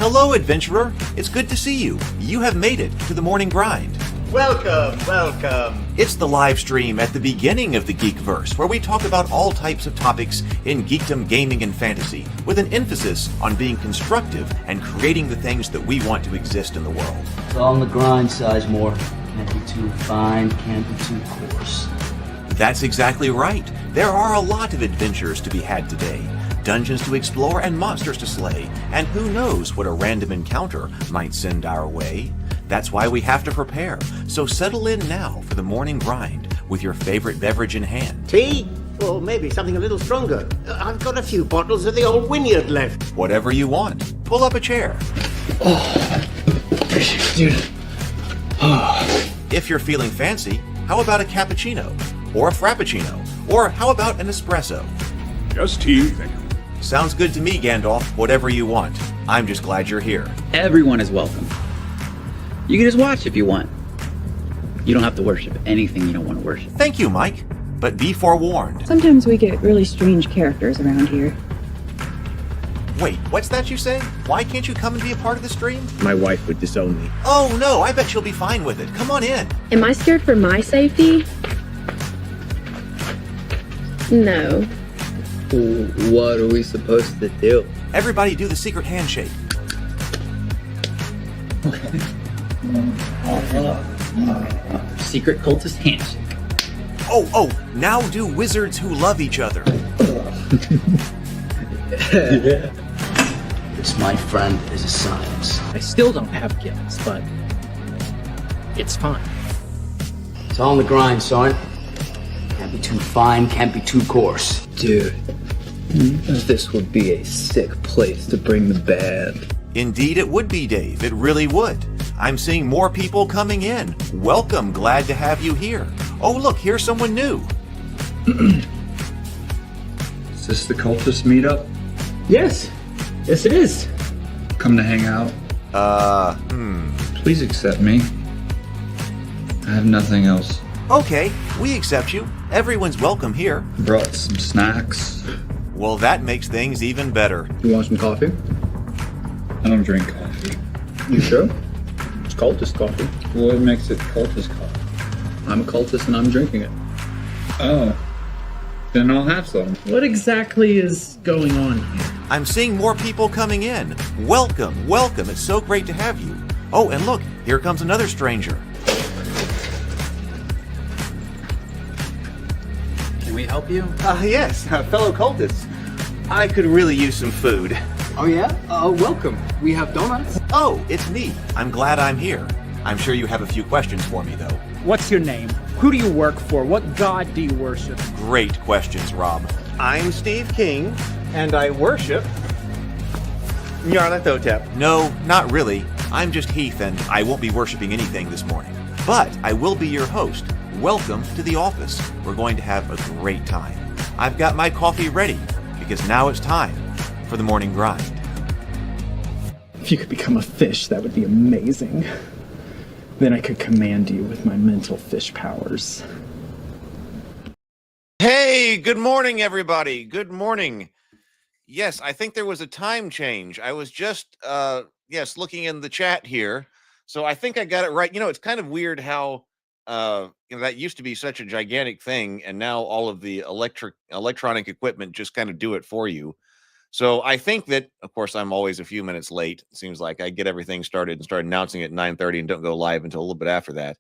Hello, adventurer. It's good to see you. You have made it to the morning grind. Welcome, welcome. It's the live stream at the beginning of the Geekverse, where we talk about all types of topics in geekdom, gaming, and fantasy, with an emphasis on being constructive and creating the things that we want to exist in the world. It's all on the grind, Sizemore. Can't be too fine, can't be too coarse. That's exactly right. There are a lot of adventures to be had today. Dungeons to explore and monsters to slay, and who knows what a random encounter might send our way. That's why we have to prepare. So settle in now for the morning grind with your favorite beverage in hand. Tea? Or maybe something a little stronger. I've got a few bottles of the old Wynyard left. Whatever you want. Pull up a chair. Dude. If you're feeling fancy, how about a cappuccino? Or a frappuccino? Or how about an espresso? Just tea, thank you. Sounds good to me, Gandalf. Whatever you want. I'm just glad you're here. Everyone is welcome. You can just watch if you want. You don't have to worship anything you don't want to worship. Thank you, Mike. But be forewarned. Sometimes we get really strange characters around here. Wait, what's that you say? Why can't you come and be a part of the stream? My wife would disown me. Oh no, I bet she'll be fine with it. Come on in. Am I scared for my safety? No. What are we supposed to do? Everybody do the secret handshake. Secret cultist handshake. Oh, now do wizards who love each other. This, my friend, is a science. I still don't have gills, but it's fine. It's all on the grind, son. Can't be too fine, can't be too coarse. Dude, this would be a sick place to bring the band. Indeed it would be, Dave. It really would. I'm seeing more people coming in. Welcome. Glad to have you here. Oh, look, here's someone new. Is this the cultist meetup? Yes it is. Come to hang out? Please accept me. I have nothing else. Okay, we accept you. Everyone's welcome here. Brought some snacks. Well, that makes things even better. You want some coffee? I don't drink coffee. You sure? It's cultist coffee. What makes it cultist coffee? I'm a cultist and I'm drinking it. Oh. Then I'll have some. What exactly is going on here? I'm seeing more people coming in. Welcome. It's so great to have you. Oh, and look, here comes another stranger. Can we help you? Yes, fellow cultists. I could really use some food. Oh yeah? Welcome. We have donuts. Oh, it's me. I'm glad I'm here. I'm sure you have a few questions for me, though. What's your name? Who do you work for? What god do you worship? Great questions, Rob. I'm Steve King, and I worship Nyarlathotep. No, not really. I'm just Heath, and I won't be worshiping anything this morning. But I will be your host. Welcome to the office. We're going to have a great time. I've got my coffee ready, because now it's time for the morning grind. If you could become a fish, that would be amazing. Then I could command you with my mental fish powers. Hey, good morning, everybody. Good morning. Yes, I think there was a time change. I was just, looking in the chat here. So I think I got it right. You know, it's kind of weird how, that used to be such a gigantic thing. And now all of the electronic equipment just kind of do it for you. So I think that, of course, I'm always a few minutes late. It seems like I get everything started and start announcing it at 9:30 and don't go live until a little bit after that.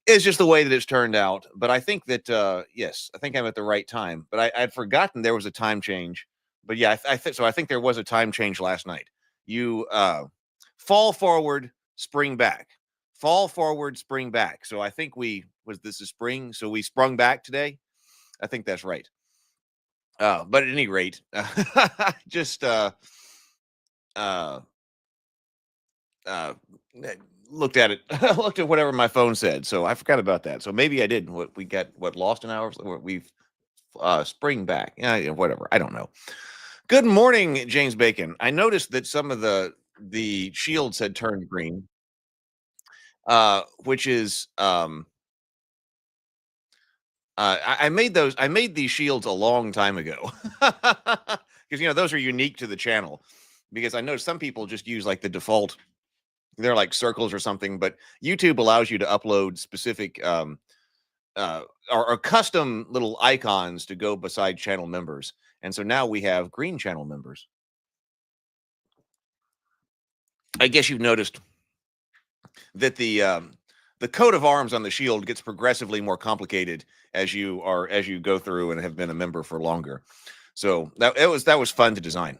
It's just the way that it's turned out. But I think that, yes, I think I'm at the right time. But I'd forgotten there was a time change. But yeah, I think there was a time change last night. You fall forward, spring back. Fall forward, spring back. So I think this is spring. So we sprung back today. I think that's right. But at any rate, just looked at it, looked at whatever my phone said. So I forgot about that. So maybe I did. We got lost an hour. We've spring back. Yeah, whatever. I don't know. Good morning, James Bacon. I noticed that some of the shields had turned green, which is I made these shields a long time ago because those are unique to the channel. because I know some people just use like the default, they're like circles or something, but YouTube allows you to upload specific or custom little icons to go beside channel members. And so now we have green channel members. I guess you've noticed that the coat of arms on the shield gets progressively more complicated as you go through and have been a member for longer. So that was fun to design.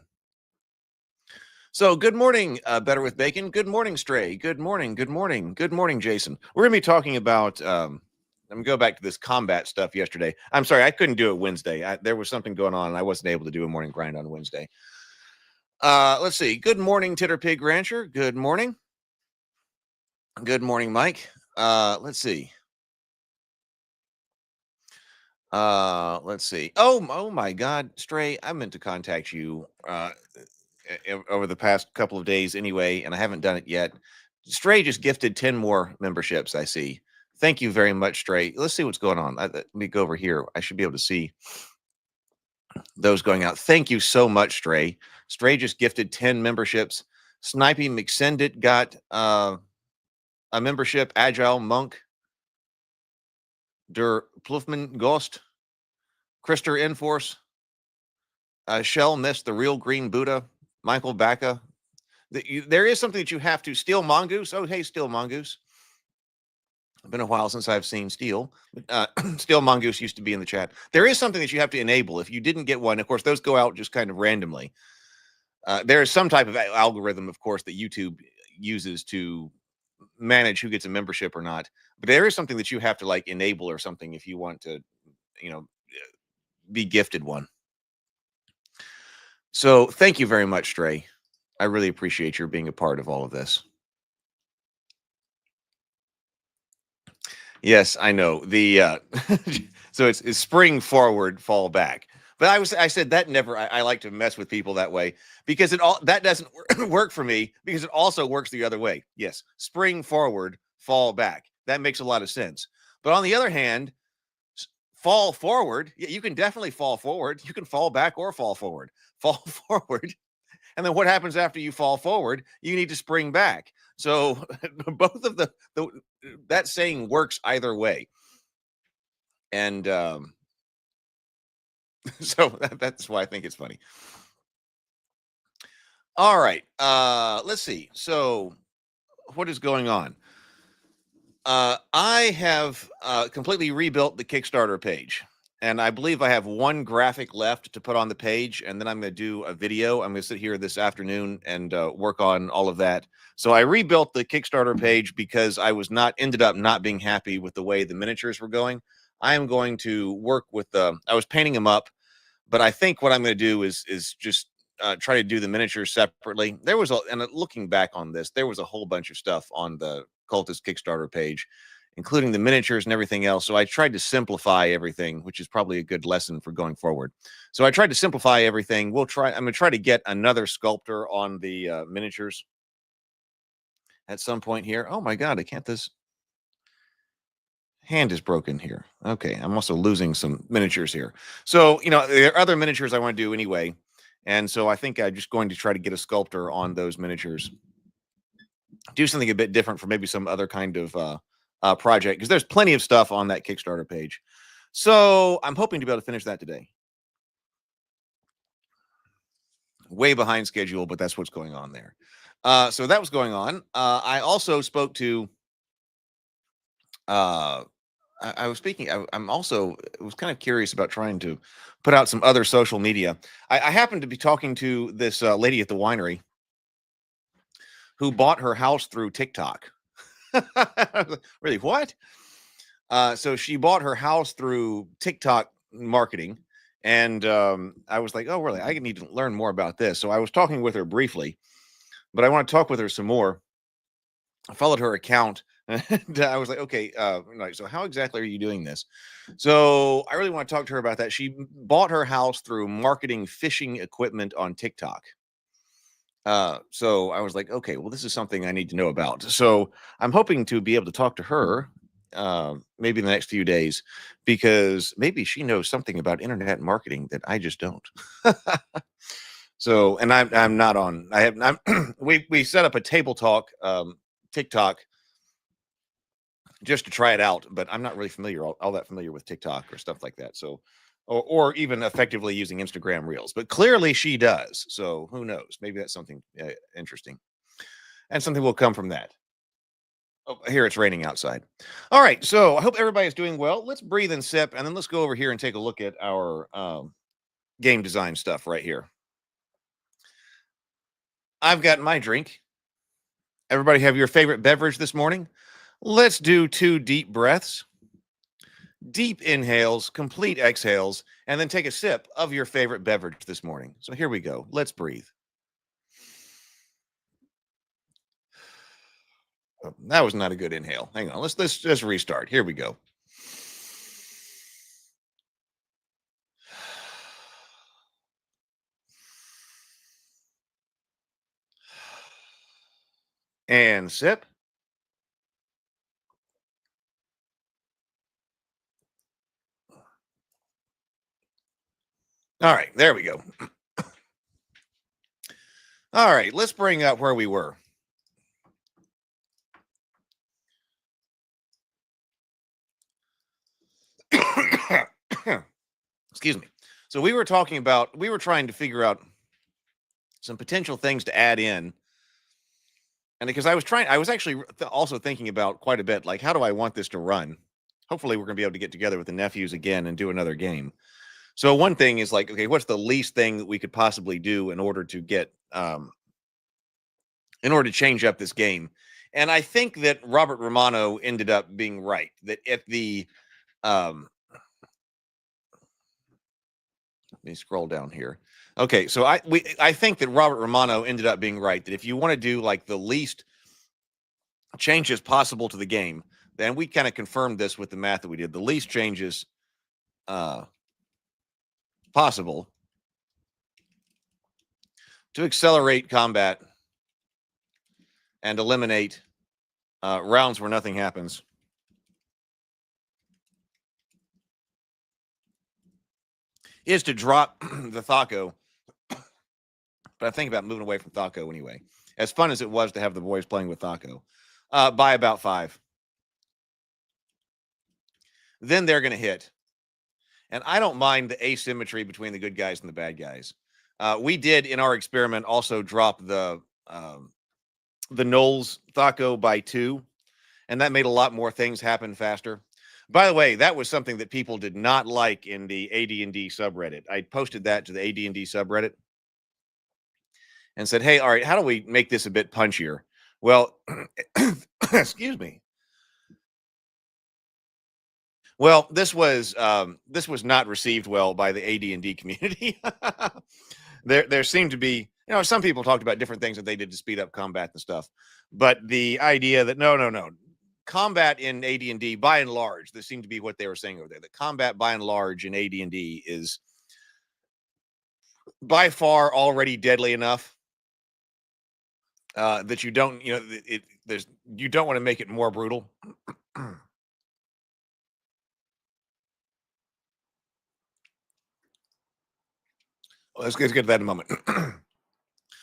So good morning, Better with Bacon. Good morning, Stray. Good morning. Good morning. Good morning, Jason. We're going to be talking about, I'm going to go back to this combat stuff yesterday. I'm sorry, I couldn't do it Wednesday. There was something going on, and I wasn't able to do a morning grind on Wednesday. Let's see. Good morning, Titter Pig Rancher. Good morning. Good morning, Mike. Let's see. Let's see. Oh my God, Stray, I meant to contact you over the past couple of days anyway, and I haven't done it yet. Stray just gifted 10 more memberships, I see. Thank you very much, Stray. Let's see what's going on. Let me go over here. I should be able to see those going out. Thank you so much, Stray. Stray just gifted 10 memberships. Snipey McSendit got a membership. Agile Monk, Der Plufman Ghost, Krister Enforce, Shell missed the Real Green Buddha, Michael Bacca. There is something that you have to. Steel Mongoose. Oh, hey, Steel Mongoose. It's been a while since I've seen Steel. Steel Mongoose used to be in the chat. There is something that you have to enable. If you didn't get one, of course, those go out just kind of randomly. There is some type of algorithm, of course, that YouTube uses to manage who gets a membership or not. But there is something that you have to like enable or something if you want to, be gifted one. So thank you very much, Stray. I really appreciate your being a part of all of this. Yes, I know. The so it's spring forward, fall back. But I said that never. I like to mess with people that way because that doesn't work for me because it also works the other way. Yes, spring forward, fall back. That makes a lot of sense. But on the other hand, fall forward, yeah, you can definitely fall forward. You can fall back or fall forward. Fall forward. And then what happens after you fall forward? You need to spring back. So both of that saying works either way. And so that's why I think it's funny. All right. Let's see. So what is going on? I have completely rebuilt the Kickstarter page. And I believe I have one graphic left to put on the page, and then I'm going to do a video. I'm going to sit here this afternoon and work on all of that. So I rebuilt the Kickstarter page because I ended up not being happy with the way the miniatures were going. I am going to work with I was painting them up, but I think what I'm going to do is just try to do the miniatures separately. And looking back on this, there was a whole bunch of stuff on the Cultist Kickstarter page, including the miniatures and everything else. So I tried to simplify everything, which is probably a good lesson for going forward. So I tried to simplify everything. I'm going to try to get another sculptor on the miniatures at some point here. Oh my God, this hand is broken here. Okay, I'm also losing some miniatures here. So, there are other miniatures I want to do anyway. And so I think I'm just going to try to get a sculptor on those miniatures. Do something a bit different for maybe some other kind of project, because there's plenty of stuff on that Kickstarter page. So I'm hoping to be able to finish that today. Way behind schedule, but that's what's going on there. So that was going on. I also spoke to I was kind of curious about trying to put out some other social media. I happened to be talking to this lady at the winery who bought her house through TikTok. Really, what? So she bought her house through TikTok marketing. And I was like, oh, really? I need to learn more about this. So I was talking with her briefly, but I want to talk with her some more. I followed her account. And I was like, okay, so how exactly are you doing this? So I really want to talk to her about that. She bought her house through marketing fishing equipment on TikTok. So I was like, okay, well, this is something I need to know about. So I'm hoping to be able to talk to her maybe in the next few days, because maybe she knows something about internet marketing that I just don't. So, and I'm not on. We set up a table talk TikTok just to try it out, but I'm not really familiar all that familiar with TikTok or stuff like that. So, or even effectively using Instagram Reels, but clearly she does. So who knows? Maybe that's something interesting, and something will come from that. Oh, here it's raining outside. All right, so I hope everybody's doing well. Let's breathe and sip, and then let's go over here and take a look at our game design stuff right here. I've got my drink. Everybody have your favorite beverage this morning? Let's do 2 deep breaths. Deep inhales, complete exhales, and then take a sip of your favorite beverage this morning. So here we go. Let's breathe. Oh, that was not a good inhale. Hang on. Let's just restart. Here we go. And sip. All right, there we go. All right, let's bring up where we were. Excuse me. So we were trying to figure out some potential things to add in. And because I was actually also thinking about quite a bit, like, how do I want this to run? Hopefully we're going to be able to get together with the nephews again and do another game. So one thing is like, okay, what's the least thing that we could possibly do in order to get, in order to change up this game? And I think that Robert Romano ended up being right, that at the, let me scroll down here. Okay, so I think that Robert Romano ended up being right, that if you want to do like the least changes possible to the game, then we kind of confirmed this with the math that we did. The least changes possible to accelerate combat and eliminate rounds where nothing happens. Is to drop the Thaco. But I think about moving away from Thaco anyway. As fun as it was to have the boys playing with Thaco, by about 5. Then they're going to hit. And I don't mind the asymmetry between the good guys and the bad guys. We did, in our experiment, also drop the Knowles Thaco by 2. And that made a lot more things happen faster. By the way, that was something that people did not like in the AD&D subreddit. I posted that to the AD&D subreddit and said, hey, all right, how do we make this a bit punchier? Well, excuse me. Well, this was not received well by the AD&D community. There seemed to be, some people talked about different things that they did to speed up combat and stuff. But the idea that no. Combat in AD&D, by and large, this seemed to be what they were saying over there. That combat, by and large, in AD&D is by far already deadly enough that you don't, you don't want to make it more brutal. Let's get to that in a moment.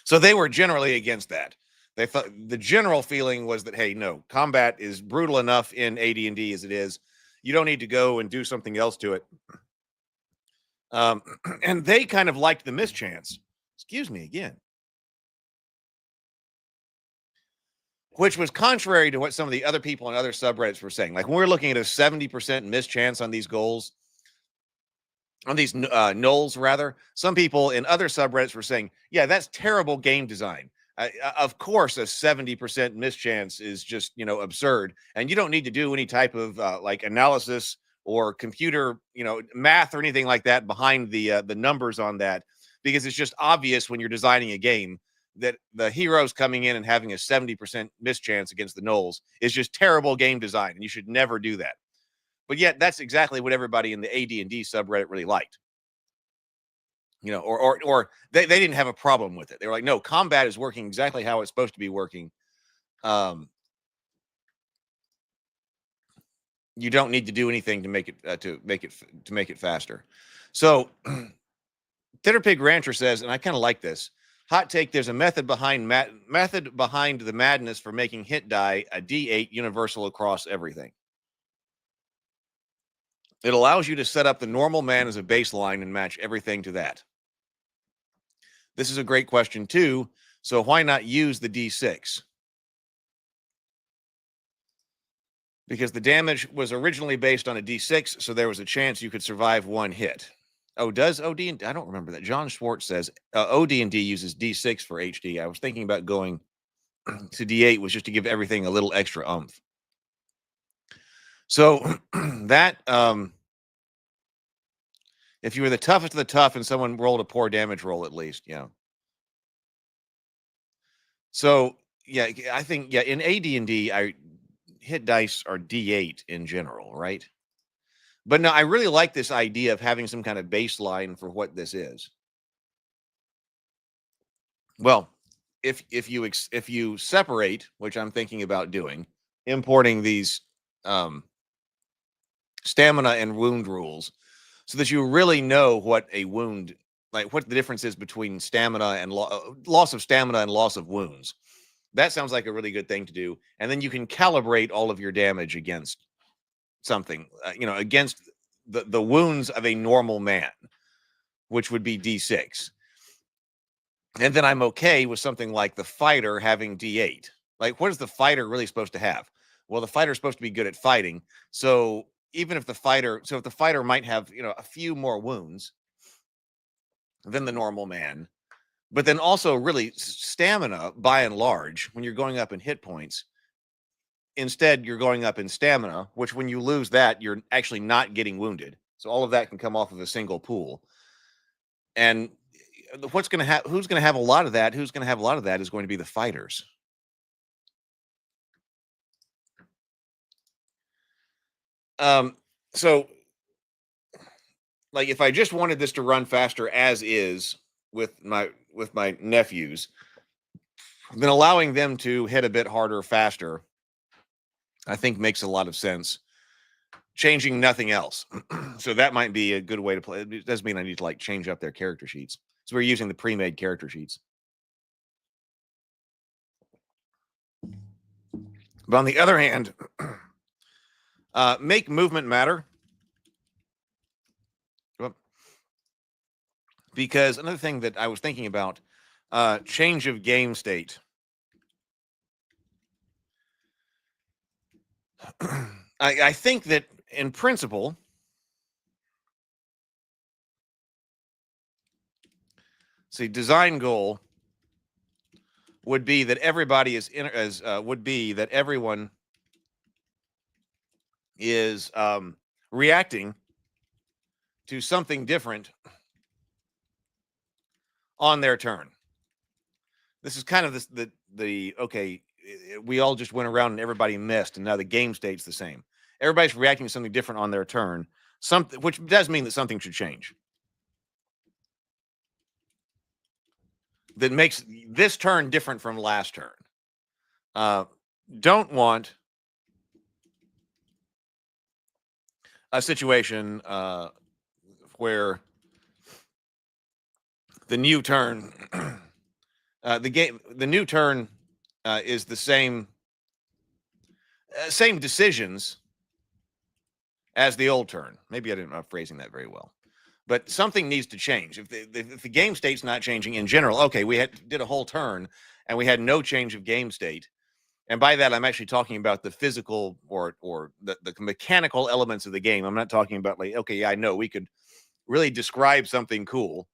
So they were generally against that. They thought the general feeling was that, hey, no, combat is brutal enough in AD&D as it is. You don't need to go and do something else to it. And they kind of liked the mischance. Excuse me again. Which was contrary to what some of the other people in other subreddits were saying. Like when we're looking at a 70% mischance on these goals, on these nulls, rather, some people in other subreddits were saying, yeah, that's terrible game design. Of course, a 70% mischance is just, absurd. And you don't need to do any type of like analysis or computer, math or anything like that behind the numbers on that, because it's just obvious when you're designing a game that the heroes coming in and having a 70% mischance against the nulls is just terrible game design, and you should never do that. But yet that's exactly what everybody in the AD&D subreddit really liked. Or they didn't have a problem with it. They were like, no, combat is working exactly how it's supposed to be working. You don't need to do anything to make it faster. So Titterpig Rancher says, and I kind of like this. Hot take: there's a method behind the madness for making hit die a D8 universal across everything. It allows you to set up the normal man as a baseline and match everything to that. This is a great question too. So why not use the D6? Because the damage was originally based on a D6, so there was a chance you could survive one hit. Oh, does OD&D? I don't remember that. John Schwartz says OD&D uses D6 for HD. I was thinking about going to D8 was just to give everything a little extra oomph. So that if you were the toughest of the tough and someone rolled a poor damage roll, at least, yeah. So yeah, I think in AD&D, hit dice are D8 in general, right? But no, I really like this idea of having some kind of baseline for what this is. Well, if you separate, which I'm thinking about doing, importing these stamina and wound rules, so that you really know what a wound, like what the difference is between stamina and loss of stamina and loss of wounds. That sounds like a really good thing to do, and then you can calibrate all of your damage against something, against the wounds of a normal man, which would be D6. And then I'm okay with something like the fighter having D8. Like, what is the fighter really supposed to have? Well, the fighter is supposed to be good at fighting. So even if the fighter might have, a few more wounds than the normal man, but then also really stamina by and large, when you're going up in hit points, instead you're going up in stamina, which when you lose that, you're actually not getting wounded. So all of that can come off of a single pool. And who's going to have a lot of that? Who's going to have a lot of that is going to be the fighters. So like if I just wanted this to run faster as is with my nephews, then allowing them to hit a bit harder faster, I think makes a lot of sense. Changing nothing else. So that might be a good way to play. It doesn't mean I need to change up their character sheets. So we're using the pre-made character sheets. But on the other hand, make movement matter. Because another thing that I was thinking about, change of game state. I think that in principle, design goal would be that everybody that everyone is reacting to something different on their turn. This is kind of okay, we all just went around and everybody missed, and now the game state's the same. Everybody's reacting to something different on their turn, which does mean that something should change. That makes this turn different from last turn. Don't want a situation where the new turn, the new turn is the same decisions as the old turn. Maybe I'm not phrasing that very well, but something needs to change. If the game state's not changing in general, okay, we did a whole turn and we had no change of game state. And by that, I'm actually talking about the physical or the mechanical elements of the game. I'm not talking about okay, yeah, I know we could really describe something cool,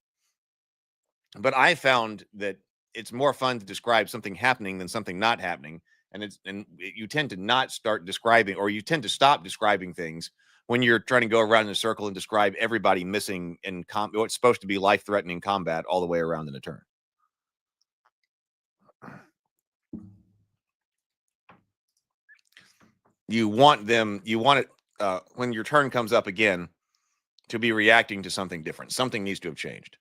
but I found that it's more fun to describe something happening than something not happening. And you tend to not start describing, or you tend to stop describing things when you're trying to go around in a circle and describe everybody missing in what's supposed to be life-threatening combat all the way around in a turn. You want it when your turn comes up again to be reacting to something different. Something needs to have changed.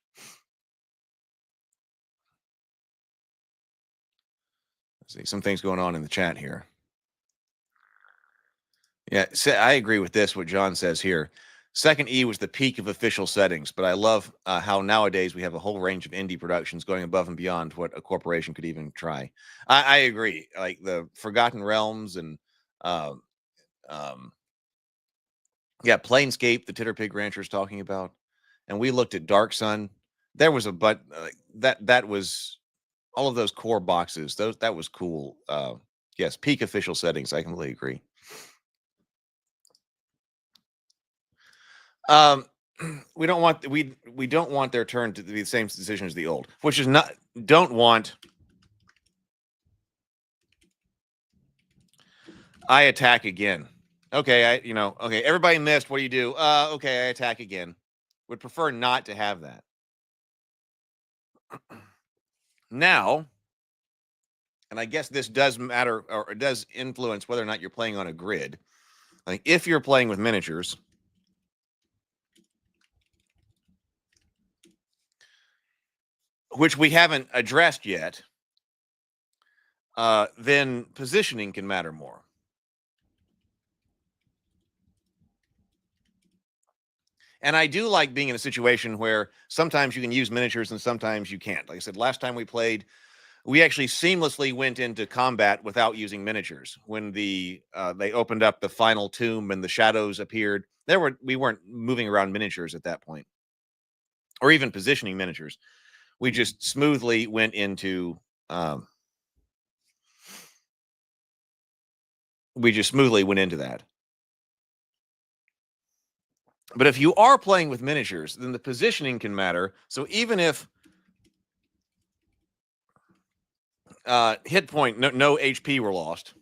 Let's see some things going on in the chat here. Yeah, I agree with this, what John says here. Second E was the peak of official settings, but I love how nowadays we have a whole range of indie productions going above and beyond what a corporation could even try. I agree. Like the Forgotten Realms and um, yeah, Planescape, the Titter Pig Rancher is talking about, and we looked at Dark Sun. There was that was all of those core boxes. That was cool. Yes, peak official settings. I completely agree. We don't want their turn to be the same decision as the old, which is not don't want. I attack again. Okay, okay, everybody missed. What do you do? Okay, I attack again. Would prefer not to have that. Now, and I guess this does matter, or it does influence whether or not you're playing on a grid. Like if you're playing with miniatures, which we haven't addressed yet, then positioning can matter more. And I do like being in a situation where sometimes you can use miniatures and sometimes you can't. Like I said, last time we played, we actually seamlessly went into combat without using miniatures. When they opened up the final tomb and the shadows appeared, we weren't moving around miniatures at that point, or even positioning miniatures. We just smoothly went into that. But if you are playing with miniatures, then the positioning can matter. So even if hit point, no HP were lost,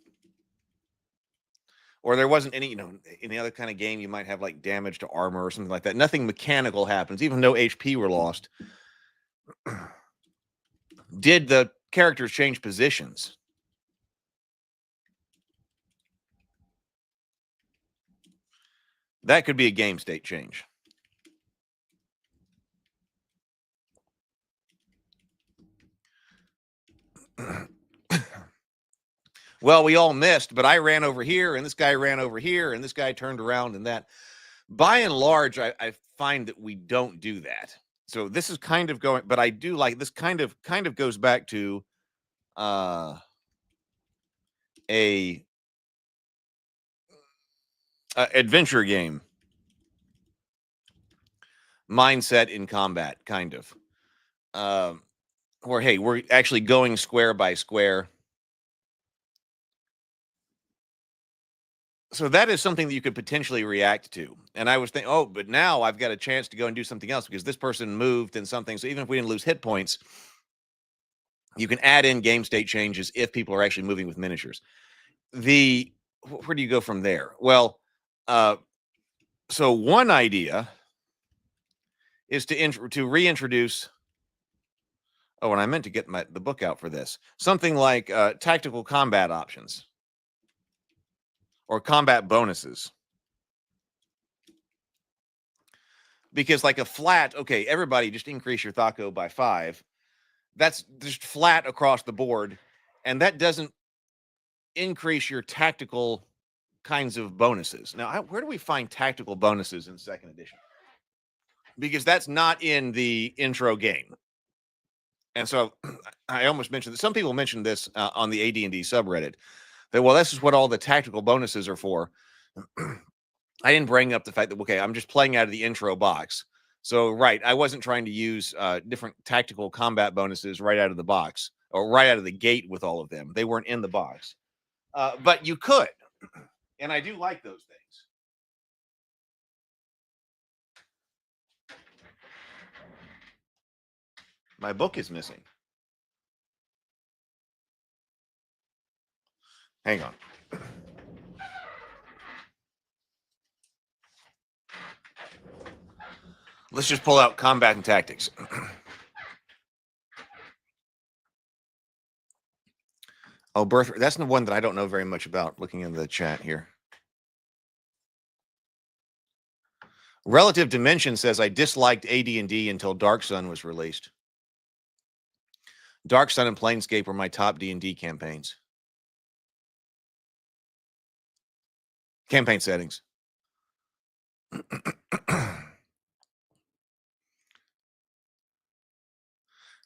or there wasn't any, any other kind of game, you might have like damage to armor or something like that. Nothing mechanical happens, even though HP were lost. Did the characters change positions? That could be a game state change. Well, we all missed, but I ran over here, and this guy ran over here, and this guy turned around, and that. By and large, I find that we don't do that. So this is kind of going, but I do like this kind of goes back to a adventure game mindset in combat, kind of. Where, hey, we're actually going square by square. So that is something that you could potentially react to. And I was thinking, oh, but now I've got a chance to go and do something else because this person moved and something. So even if we didn't lose hit points, you can add in game state changes if people are actually moving with miniatures. Where do you go from there? Well, so one idea is to reintroduce. Oh, and I meant to get the book out for this. Something like tactical combat options or combat bonuses. Because like a flat, okay, everybody just increase your Thaco by 5. That's just flat across the board. And that doesn't increase your tactical kinds of bonuses. Now, where do we find tactical bonuses in 2nd edition? Because that's not in the intro game. And so I almost mentioned that some people mentioned this on the AD&D subreddit. That, well, this is what all the tactical bonuses are for. I didn't bring up the fact that, okay, I'm just playing out of the intro box. So, right, I wasn't trying to use different tactical combat bonuses right out of the box or right out of the gate with all of them. They weren't in the box. But you could. And I do like those things. My book is missing. Hang on. Let's just pull out combat and tactics. Oh, birth. That's the one that I don't know very much about, looking in the chat here. Relative Dimension says, I disliked AD&D until Dark Sun was released. Dark Sun and Planescape were my top D&D campaigns. Campaign settings.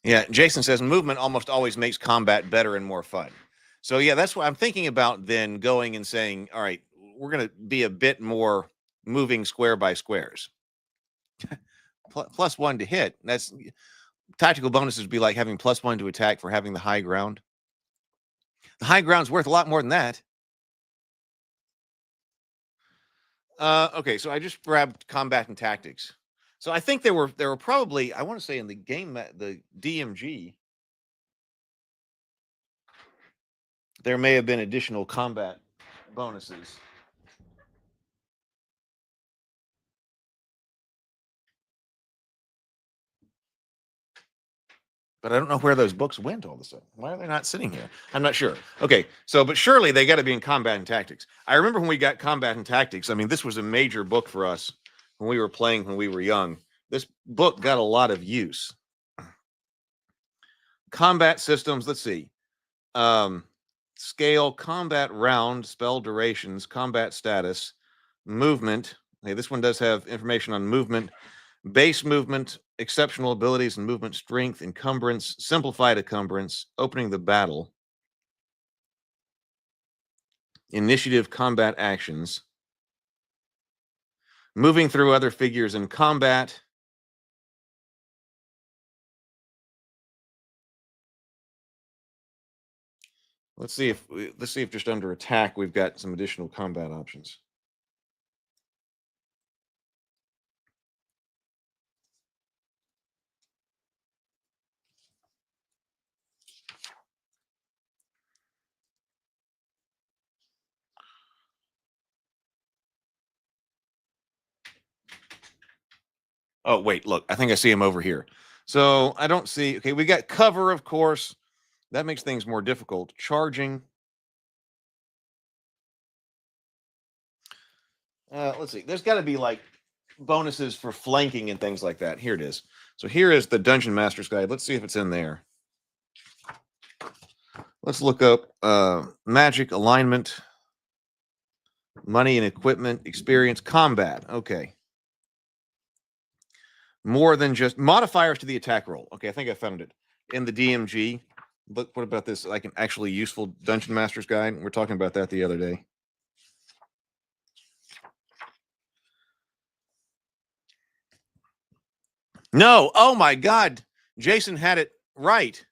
Yeah, Jason says movement almost always makes combat better and more fun. So yeah, that's what I'm thinking about then going and saying, all right, we're going to be a bit more moving square by squares. +1 to hit. That's tactical bonuses would be like having +1 to attack for having the high ground. The high ground's worth a lot more than that. Okay, so I just grabbed combat and tactics. So I think there were probably, I want to say in the game, the DMG, there may have been additional combat bonuses. But I don't know where those books went all of a sudden. Why are they not sitting here? I'm not sure. Okay, so but surely they got to be in combat and tactics. I remember when we got combat and tactics. I mean, this was a major book for us when we were playing when we were young. This book got a lot of use. Combat systems. Let's see. Scale, combat round, spell durations, combat status, movement. Okay, this one does have information on movement, base movement, exceptional abilities and movement strength, encumbrance, simplified encumbrance, opening the battle, initiative, combat actions, moving through other figures in combat. Let's see if just under attack we've got some additional combat options. Oh, wait, look, I think I see him over here. So I don't see, okay, we got cover, of course. That makes things more difficult. Charging. Let's see. There's got to be like bonuses for flanking and things like that. Here it is. So here is the Dungeon Master's Guide. Let's see if it's in there. Let's look up magic, alignment, money and equipment, experience, combat. Okay. More than just modifiers to the attack roll. Okay, I think I found it in the DMG. But what about this? Like an actually useful Dungeon Master's Guide. We were talking about that the other day. No. Oh my God. Jason had it right.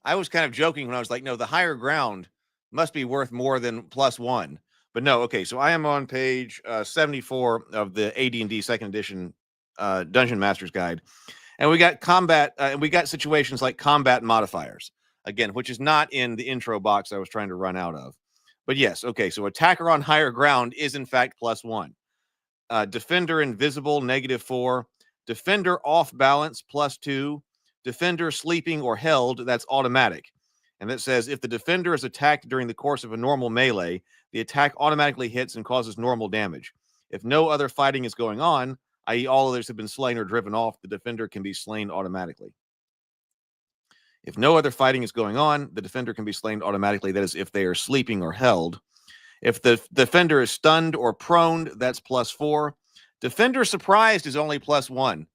I was kind of joking when I was like, no, the higher ground must be worth more than +1. But no, okay. So I am on page 74 of the AD&D second edition Dungeon Master's Guide. And we got combat, and we got situations like combat modifiers, again, which is not in the intro box I was trying to run out of. But yes, okay. So attacker on higher ground is in fact +1. Defender invisible, -4. Defender off balance, +2. Defender sleeping or held, that's automatic. And that says if the defender is attacked during the course of a normal melee, the attack automatically hits and causes normal damage. If no other fighting is going on, i.e. all others have been slain or driven off, the defender can be slain automatically. If no other fighting is going on, the defender can be slain automatically. That is if they are sleeping or held. If the defender is stunned or prone, that's +4. Defender surprised is only +1.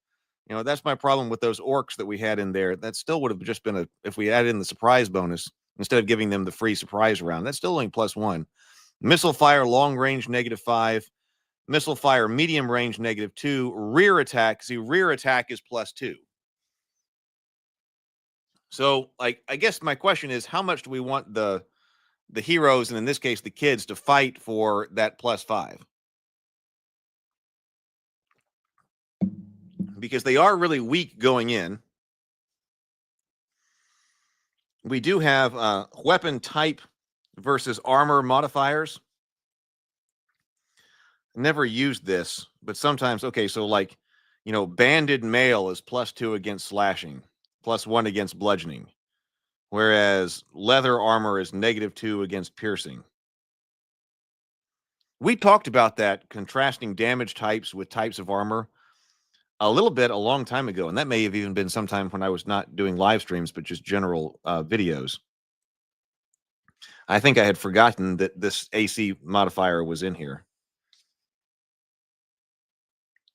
You know, that's my problem with those orcs that we had in there. That still would have just been if we added in the surprise bonus, instead of giving them the free surprise round, that's still only +1. Missile fire, long range, -5. Missile fire, medium range, -2. Rear attack, see, rear attack is +2. So, like, I guess my question is, how much do we want the heroes, and in this case, the kids, to fight for that +5? Because they are really weak going in. We do have weapon type versus armor modifiers. Never used this, but sometimes, okay, so like, you know, banded mail is +2 against slashing, +1 against bludgeoning, whereas leather armor is -2 against piercing. We talked about that, contrasting damage types with types of armor a little bit a long time ago, and that may have even been sometime when I was not doing live streams, but just general videos. I think I had forgotten that this AC modifier was in here.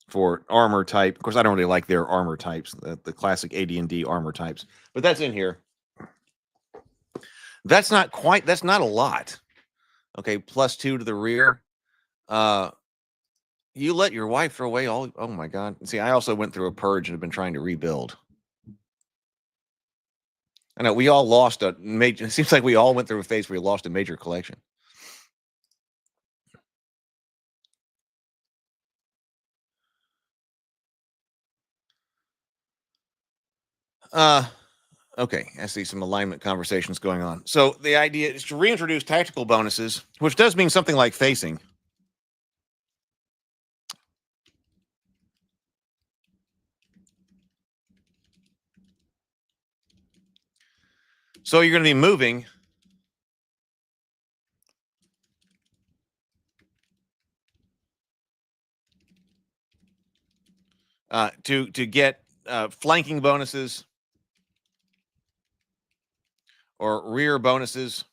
for armor type. Of course, I don't really like their armor types, the classic AD&D armor types, but that's in here. That's not a lot. Okay, +2 to the rear. You let your wife throw away all, oh my God. See, I also went through a purge and have been trying to rebuild. I know we all lost a major, it seems like we all went through a phase where we lost a major collection. Okay, I see some alignment conversations going on. So the idea is to reintroduce tactical bonuses, which does mean something like facing. So you're going to be moving to get flanking bonuses or rear bonuses,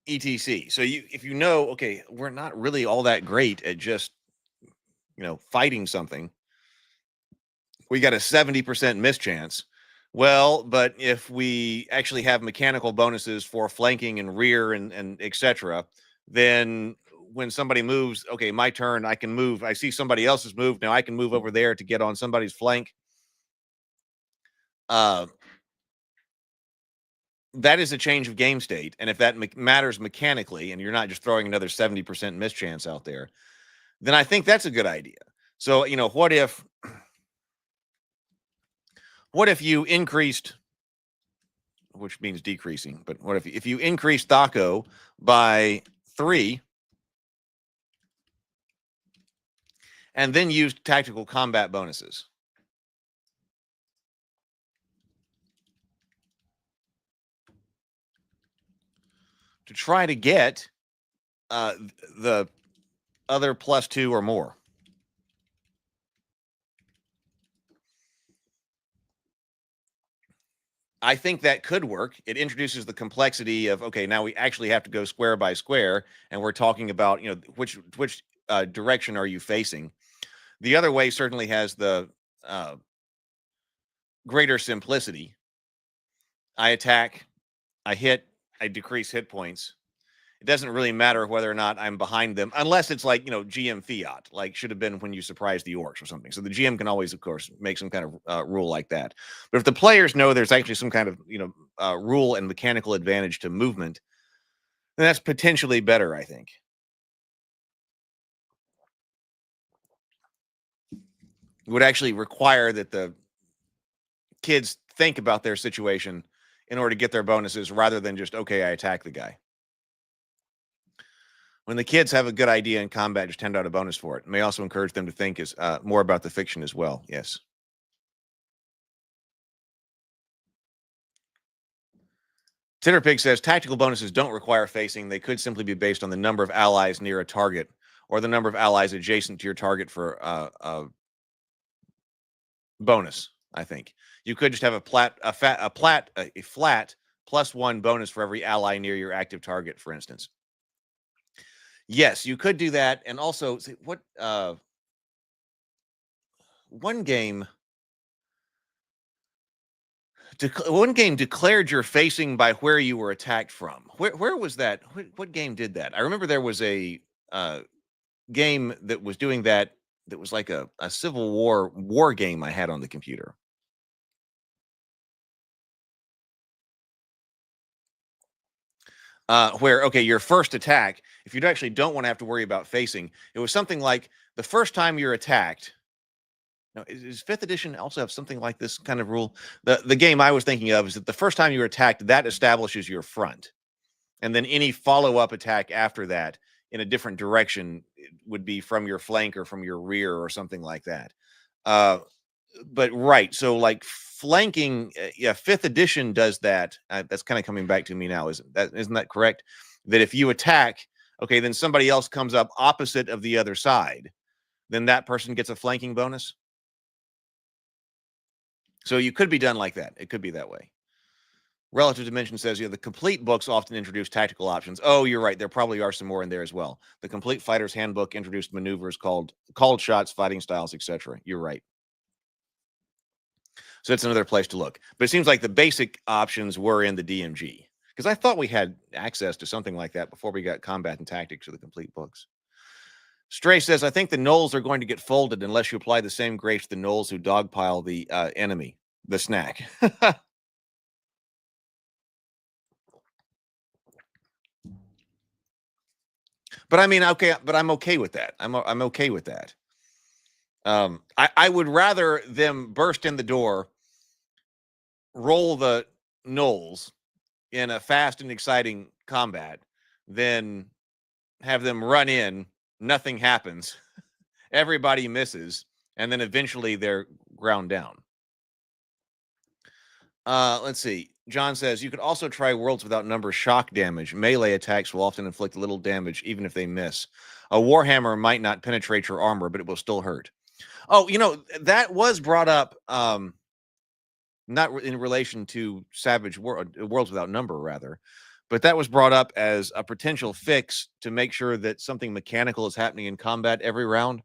etc. So if you know, okay, we're not really all that great at just, fighting something. We got a 70% mischance. Well, but if we actually have mechanical bonuses for flanking and rear and etc., then when somebody moves, okay, my turn, I can move. I see somebody else's move. Now I can move over there to get on somebody's flank. That is a change of game state. And if that matters mechanically, and you're not just throwing another 70% mischance out there, then I think that's a good idea. So, what if you increased, which means decreasing, but what if you increased Thaco by 3 and then used tactical combat bonuses? To try to get the other +2 or more. I think that could work. It introduces the complexity of, okay, now we actually have to go square by square, and we're talking about, which direction are you facing? The other way certainly has the greater simplicity. I attack, I hit, I decrease hit points. It doesn't really matter whether or not I'm behind them, unless it's like, GM fiat, like should have been when you surprised the orcs or something. So the GM can always, of course, make some kind of rule like that. But if the players know there's actually some kind of, rule and mechanical advantage to movement, then that's potentially better, I think. It would actually require that the kids think about their situation in order to get their bonuses rather than just, okay, I attack the guy. When the kids have a good idea in combat, just hand out a bonus for it. It may also encourage them to think more about the fiction as well. Yes. Titterpig says tactical bonuses don't require facing. They could simply be based on the number of allies near a target or the number of allies adjacent to your target for a bonus. I think you could just have a flat +1 bonus for every ally near your active target, for instance. Yes, you could do that. And also, one game declared your facing by where you were attacked from. Where was that? What game did that? I remember there was a game that was doing that. That was like a Civil War game I had on the computer. Where, okay, your first attack, if you actually don't want to have to worry about facing, it was something like the first time you're attacked. Now, is 5th edition also have something like this kind of rule? The game I was thinking of is that the first time you're attacked, that establishes your front. And then any follow-up attack after that in a different direction would be from your flank or from your rear or something like that. But right, so like flanking, 5th edition does that. That's kind of coming back to me now. Isn't that correct? That if you attack, okay, then somebody else comes up opposite of the other side, then that person gets a flanking bonus. So you could be done like that. It could be that way. Relative Dimension says, the complete books often introduce tactical options. Oh, you're right. There probably are some more in there as well. The Complete Fighter's Handbook introduced maneuvers called shots, fighting styles, etc. You're right. So it's another place to look. But it seems like the basic options were in the DMG, because I thought we had access to something like that before we got Combat and Tactics or the complete books. Stray says, I think the gnolls are going to get folded unless you apply the same grace to the gnolls who dogpile the enemy, the snack. But I mean, okay, but I'm okay with that. I'm okay with that. I would rather them burst in the door, roll the gnolls in a fast and exciting combat, than have them run in, nothing happens, everybody misses, and then eventually they're ground down. Let's see. John says, you could also try Worlds Without Number shock damage. Melee attacks will often inflict little damage, even if they miss. A Warhammer might not penetrate your armor, but it will still hurt. Oh, that was brought up, not in relation to Savage Worlds Without Number, rather, but that was brought up as a potential fix to make sure that something mechanical is happening in combat every round.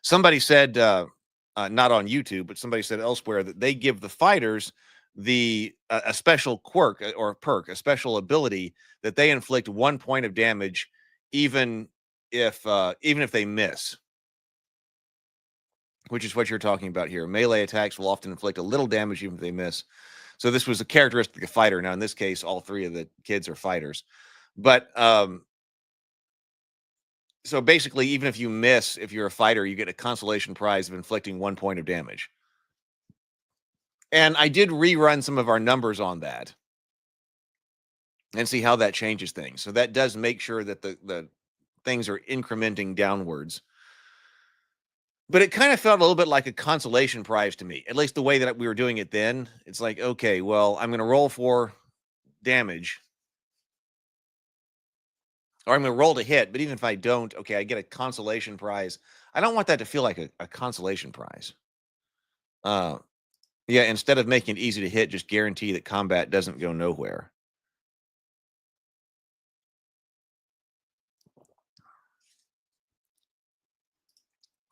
Somebody said, not on YouTube, but somebody said elsewhere that they give the fighters a special quirk or perk, a special ability that they inflict 1 point of damage, even if they miss, which is what you're talking about here. Melee attacks will often inflict a little damage even if they miss. So this was a characteristic of fighter. Now in this case, all three of the kids are fighters, but so basically, even if you miss, if you're a fighter, you get a consolation prize of inflicting 1 point of damage. And I did rerun some of our numbers on that and see how that changes things. So that does make sure that the things are incrementing downwards. But it kind of felt a little bit like a consolation prize to me, at least the way that we were doing it then. It's like, okay, well, I'm going to roll for damage, or I'm going to roll to hit, but even if I don't, okay, I get a consolation prize. I don't want that to feel like a consolation prize. Yeah, instead of making it easy to hit, just guarantee that combat doesn't go nowhere.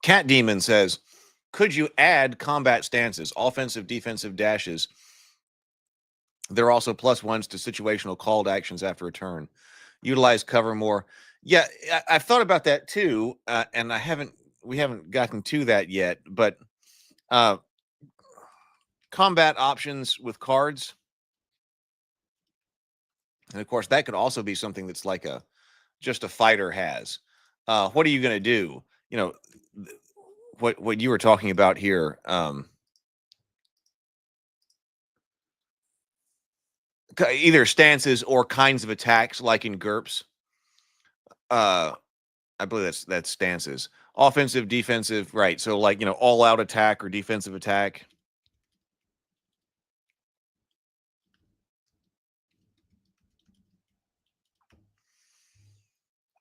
Cat Demon says, could you add combat stances, offensive, defensive dashes? There are also +1s to situational called actions after a turn. Utilize cover more. Yeah, I've thought about that too, and we haven't gotten to that yet, but combat options with cards, and of course that could also be something that's like just a fighter has. What are you going to do? What you were talking about here, either stances or kinds of attacks, like in GURPS. I believe that's stances. Offensive, defensive, right? So like all out attack or defensive attack.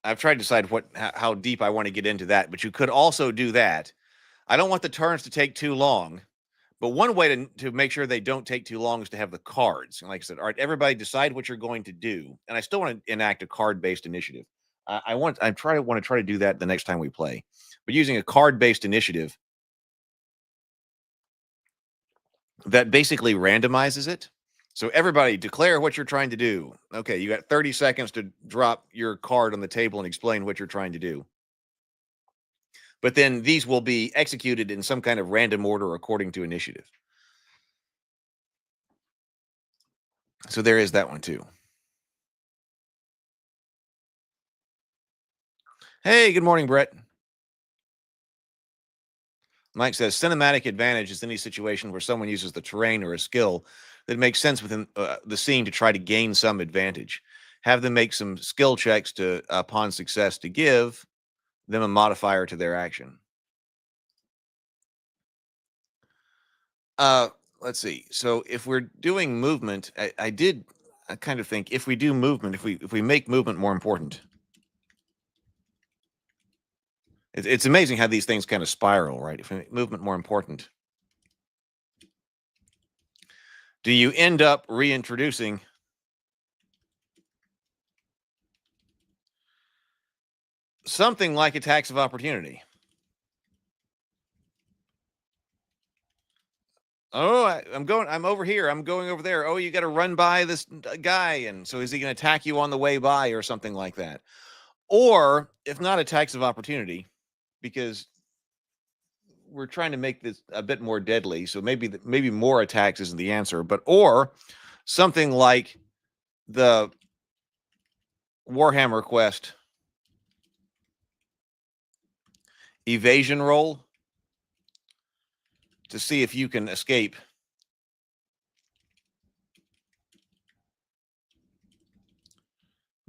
I've tried to decide how deep I want to get into that, but you could also do that. I don't want the turns to take too long, but one way to make sure they don't take too long is to have the cards. And like I said, all right, everybody decide what you're going to do. And I still want to enact a card-based initiative. I want to try to do that the next time we play, but using a card-based initiative that basically randomizes it. So everybody declare what you're trying to do. Okay, you got 30 seconds to drop your card on the table and explain what you're trying to do. But then these will be executed in some kind of random order according to initiative. So there is that one too. Hey, good morning, Brett. Mike says, cinematic advantage is any situation where someone uses the terrain or a skill that makes sense within the scene to try to gain some advantage. Have them make some skill checks upon success to give them a modifier to their action. Let's see. So if we're doing movement, I kind of think if we do movement, if we make movement more important, it's amazing how these things kind of spiral, right? If we make movement more important, do you end up reintroducing something like attacks of opportunity? Oh, I'm over here. I'm going over there. Oh, you got to run by this guy. And so is he going to attack you on the way by or something like that? Or if not attacks of opportunity, because we're trying to make this a bit more deadly. So maybe more attacks isn't the answer, or something like the Warhammer Quest evasion roll to see if you can escape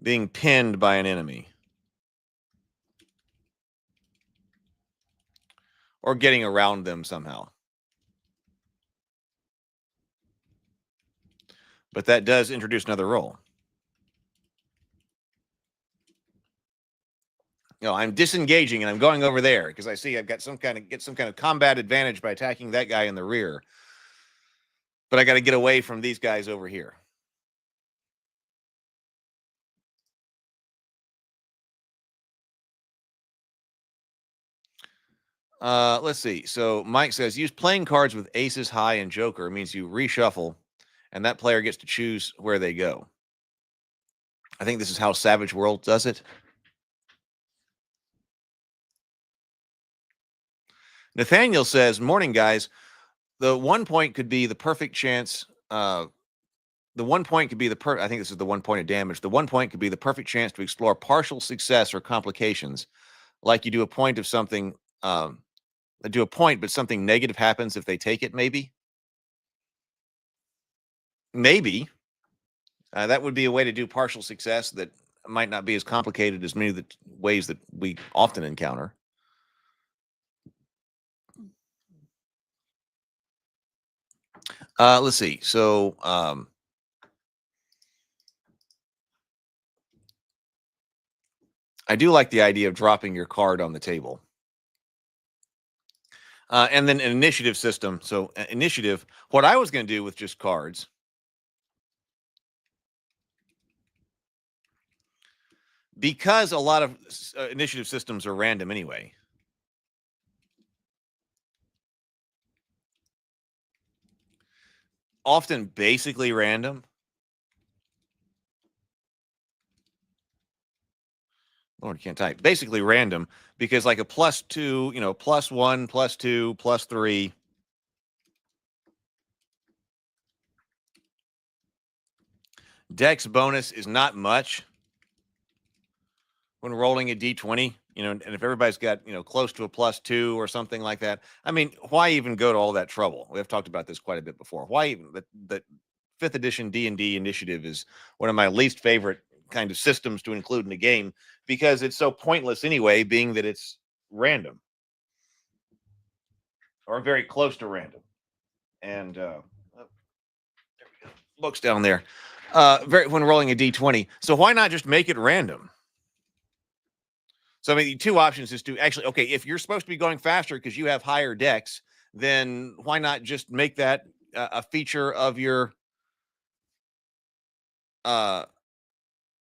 being pinned by an enemy or getting around them somehow. But that does introduce another roll. No, I'm disengaging and I'm going over there because I see I've got some kind of combat advantage by attacking that guy in the rear. But I got to get away from these guys over here. Let's see. So Mike says use playing cards with aces high and joker means you reshuffle and that player gets to choose where they go. I think this is how Savage World does it. Nathaniel says, morning, guys. The 1 point could be the perfect chance. The 1 point could be I think this is the 1 point of damage. The 1 point could be the perfect chance to explore partial success or complications. Like you do a point of something, do a point, but something negative happens if they take it, maybe. Maybe. That would be a way to do partial success that might not be as complicated as many of the ways that we often encounter. Let's see. So, I do like the idea of dropping your card on the table. And then an initiative system. So, initiative, what I was going to do with just cards because a lot of initiative systems are random anyway. Often basically random. Lord, I can't type. Basically random because like a +2, +1, +2, +3. Dex bonus is not much when rolling a D20, and if everybody's got, close to a +2 or something like that. I mean, why even go to all that trouble? We have talked about this quite a bit before. Why even the 5th edition D&D initiative is one of my least favorite kind of systems to include in a game because it's so pointless anyway, being that it's random or very close to random. And there we go. Books down there. When rolling a D20. So why not just make it random? So, I mean, the two options is to actually, okay, if you're supposed to be going faster because you have higher dex, then why not just make that a feature of your, of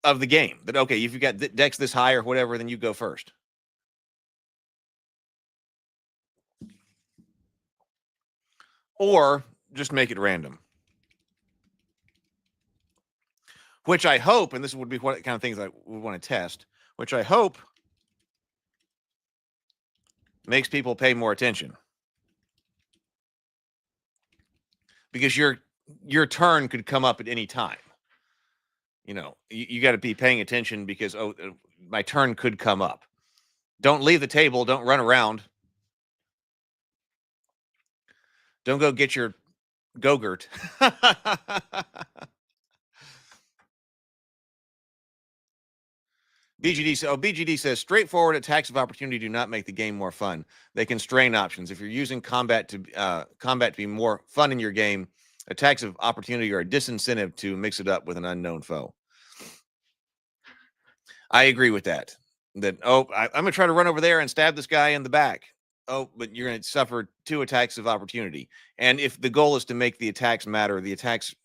the game? That, okay, if you've got dex this high or whatever, then you go first. Or just make it random. Which I hope, and this would be what kind of things I would want to test, which I hope makes people pay more attention. Because your turn could come up at any time. You got to be paying attention because, my turn could come up. Don't leave the table. Don't run around. Don't go get your Go-Gurt. BGD says straightforward attacks of opportunity do not make the game more fun. They constrain options. If you're using combat to be more fun in your game, attacks of opportunity are a disincentive to mix it up with an unknown foe. I agree with that. I'm gonna try to run over there and stab this guy in the back. Oh, but you're going to suffer 2 attacks of opportunity. And if the goal is to make the attacks matter, the attacks,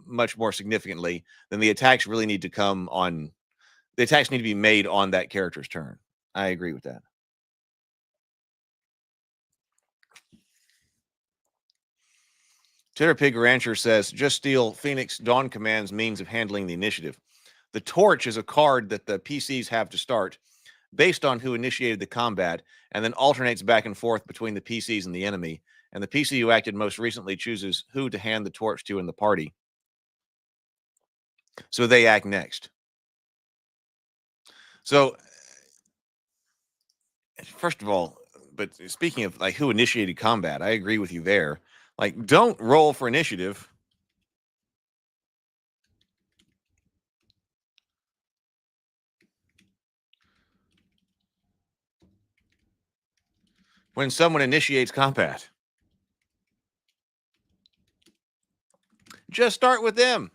much more significantly, then the attacks really need to come on. The attacks need to be made on that character's turn. I agree with that. Titter Pig Rancher says, just steal Phoenix Dawn Command's means of handling the initiative. The torch is a card that the PCs have to start based on who initiated the combat, and then alternates back and forth between the PCs and the enemy. And the PC who acted most recently chooses who to hand the torch to in the party. So they act next. So, first of all, but speaking of like who initiated combat, I agree with you there. Like, don't roll for initiative. When someone initiates combat, just start with them.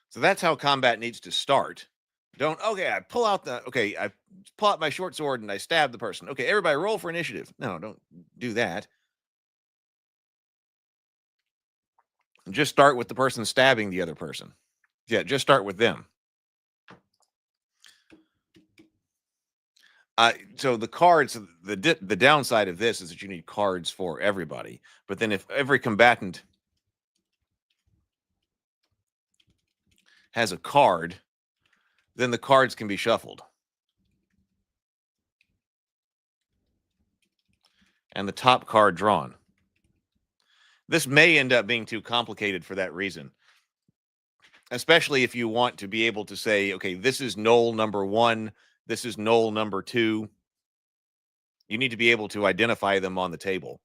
So that's how combat needs to start. I pull out my short sword and I stab the person. Okay, everybody roll for initiative. No, don't do that. Just start with the person stabbing the other person. Yeah, just start with them. So the cards, the downside of this is that you need cards for everybody. But then if every combatant has a card, then the cards can be shuffled. And the top card drawn. This may end up being too complicated for that reason. Especially if you want to be able to say, okay, this is knoll number 1, this is knoll number 2. You need to be able to identify them on the table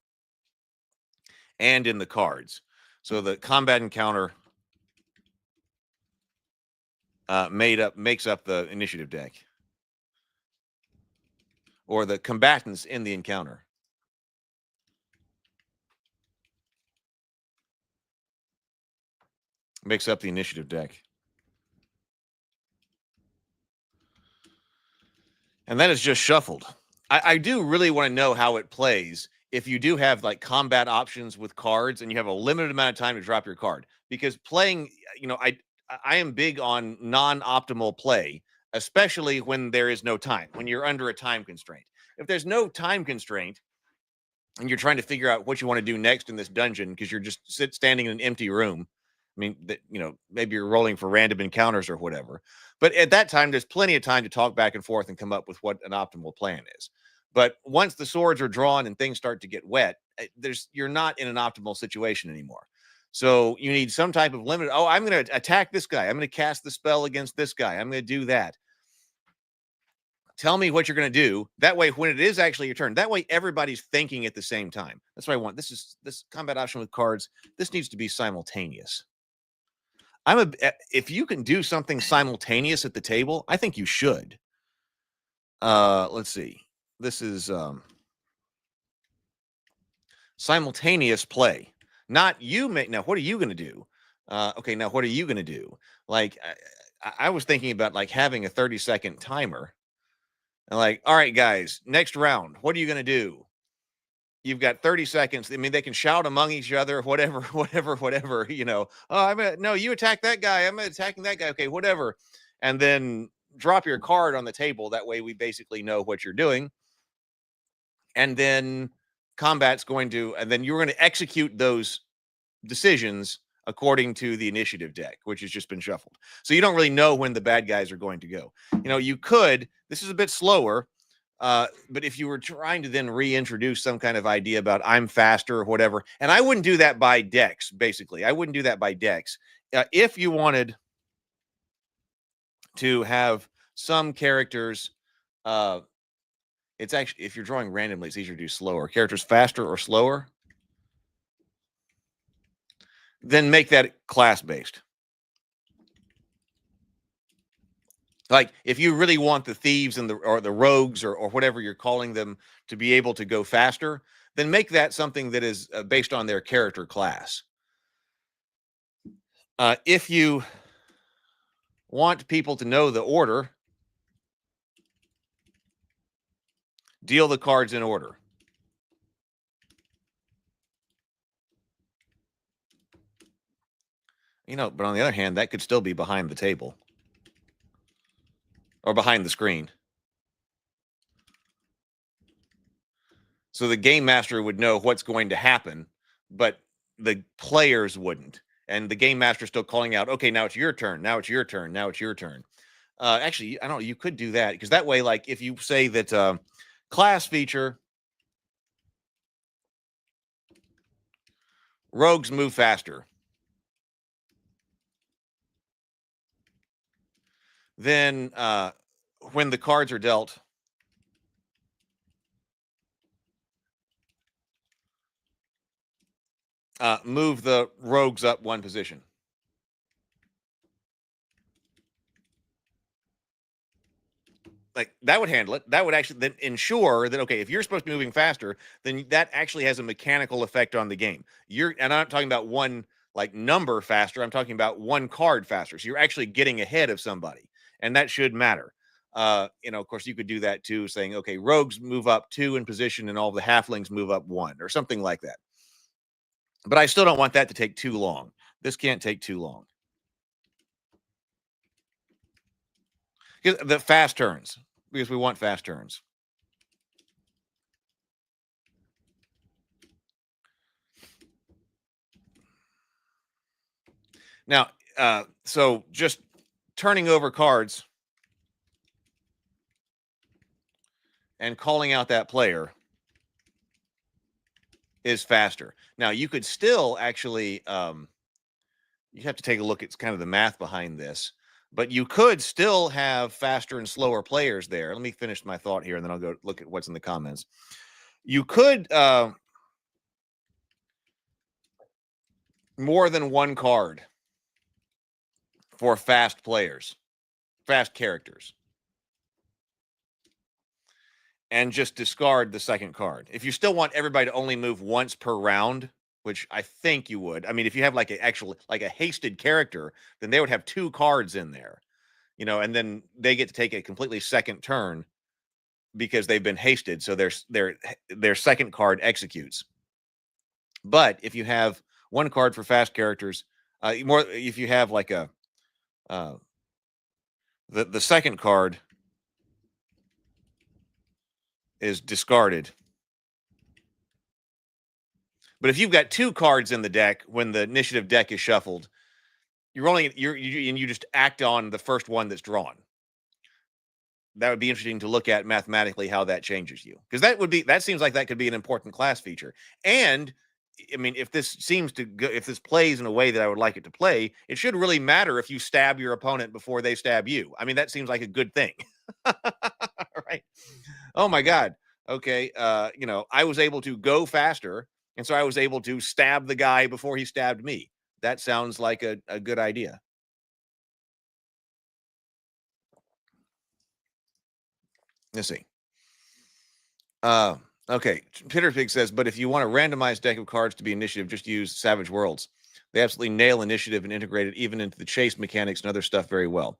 and in the cards. So the combat encounter makes up the initiative deck, or the combatants in the encounter. Makes up the initiative deck. And that is just shuffled. I do really want to know how it plays if you do have like combat options with cards and you have a limited amount of time to drop your card. Because playing, I am big on non-optimal play, especially when there is no time, when you're under a time constraint. If there's no time constraint and you're trying to figure out what you want to do next in this dungeon because you're just standing in an empty room, I mean, maybe you're rolling for random encounters or whatever. But at that time, there's plenty of time to talk back and forth and come up with what an optimal plan is. But once the swords are drawn and things start to get wet, you're not in an optimal situation anymore. So you need some type of limit. Oh, I'm going to attack this guy. I'm going to cast the spell against this guy. I'm going to do that. Tell me what you're going to do. That way, when it is actually your turn, that way everybody's thinking at the same time. That's what I want. This combat option with cards. This needs to be simultaneous. If you can do something simultaneous at the table, I think you should. Let's see. This is simultaneous play. Not you make now. What are you going to do? Okay, now what are you going to do? Like I was thinking about like having a 30-second timer. And like, all right, guys, next round. What are you going to do? You've got 30 seconds. I mean, they can shout among each other, whatever. Oh, no, you attack that guy. I'm attacking that guy. Okay, whatever. And then drop your card on the table. That way we basically know what you're doing. And then combat's going to, and then you're going to execute those decisions according to the initiative deck, which has just been shuffled. So you don't really know when the bad guys are going to go. You could, this is a bit slower, but if you were trying to then reintroduce some kind of idea about I'm faster or whatever, and I wouldn't do that by decks, basically. I wouldn't do that by decks. If you wanted to have some characters, it's actually, if you're drawing randomly, it's easier to do slower. Characters faster or slower, then make that class-based. Like, if you really want the thieves and the rogues or whatever you're calling them to be able to go faster, then make that something that is based on their character class. If you want people to know the order, Deal the cards in order. You know, but on the other hand, that could still be behind the table or behind the screen. So the game master would know what's going to happen, but the players wouldn't. And the game master still calling out, okay, now it's your turn. Now it's your turn. Now it's your turn. Actually, I don't know. You could do that because that way, like if you say that class feature, rogues move faster. Then when the cards are dealt, move the rogues up one position. Like that would handle it. That would actually then ensure that, okay, if you're supposed to be moving faster, then that actually has a mechanical effect on the game. And I'm not talking about one like number faster. I'm talking about one card faster. So you're actually getting ahead of somebody, and that should matter. You know, of course, you could do that too, saying, okay, rogues move up 2 in position and all the halflings move up 1 or something like that. But I still don't want that to take too long. This can't take too long. The fast turns, because we want fast turns. Now, so just turning over cards and calling out that player is faster. Now, you could still actually, you have to take a look at kind of the math behind this, but you could still have faster and slower players there. Let me finish my thought here, and then I'll go look at what's in the comments. You could more than one card for fast players, fast characters, and just discard the second card. If you still want everybody to only move once per round, which I think you would. I mean, if you have like a hasted character, then they would have 2 cards in there, you know, and then they get to take a completely second turn because they've been hasted. So their second card executes. But if you have one card for fast characters, if you have like a the second card is discarded. But if you've got 2 cards in the deck when the initiative deck is shuffled, you just act on the first one that's drawn. That would be interesting to look at mathematically how that changes you, because that seems like that could be an important class feature. And I mean, if this plays in a way that I would like it to play, it should really matter if you stab your opponent before they stab you. I mean, that seems like a good thing. Right? Oh my God. Okay. You know, I was able to go faster, and so I was able to stab the guy before he stabbed me. That sounds like a good idea. Let's see. Okay. Pitterpig says, but if you want a randomized deck of cards to be initiative, just use Savage Worlds. They absolutely nail initiative and integrate it even into the chase mechanics and other stuff very well.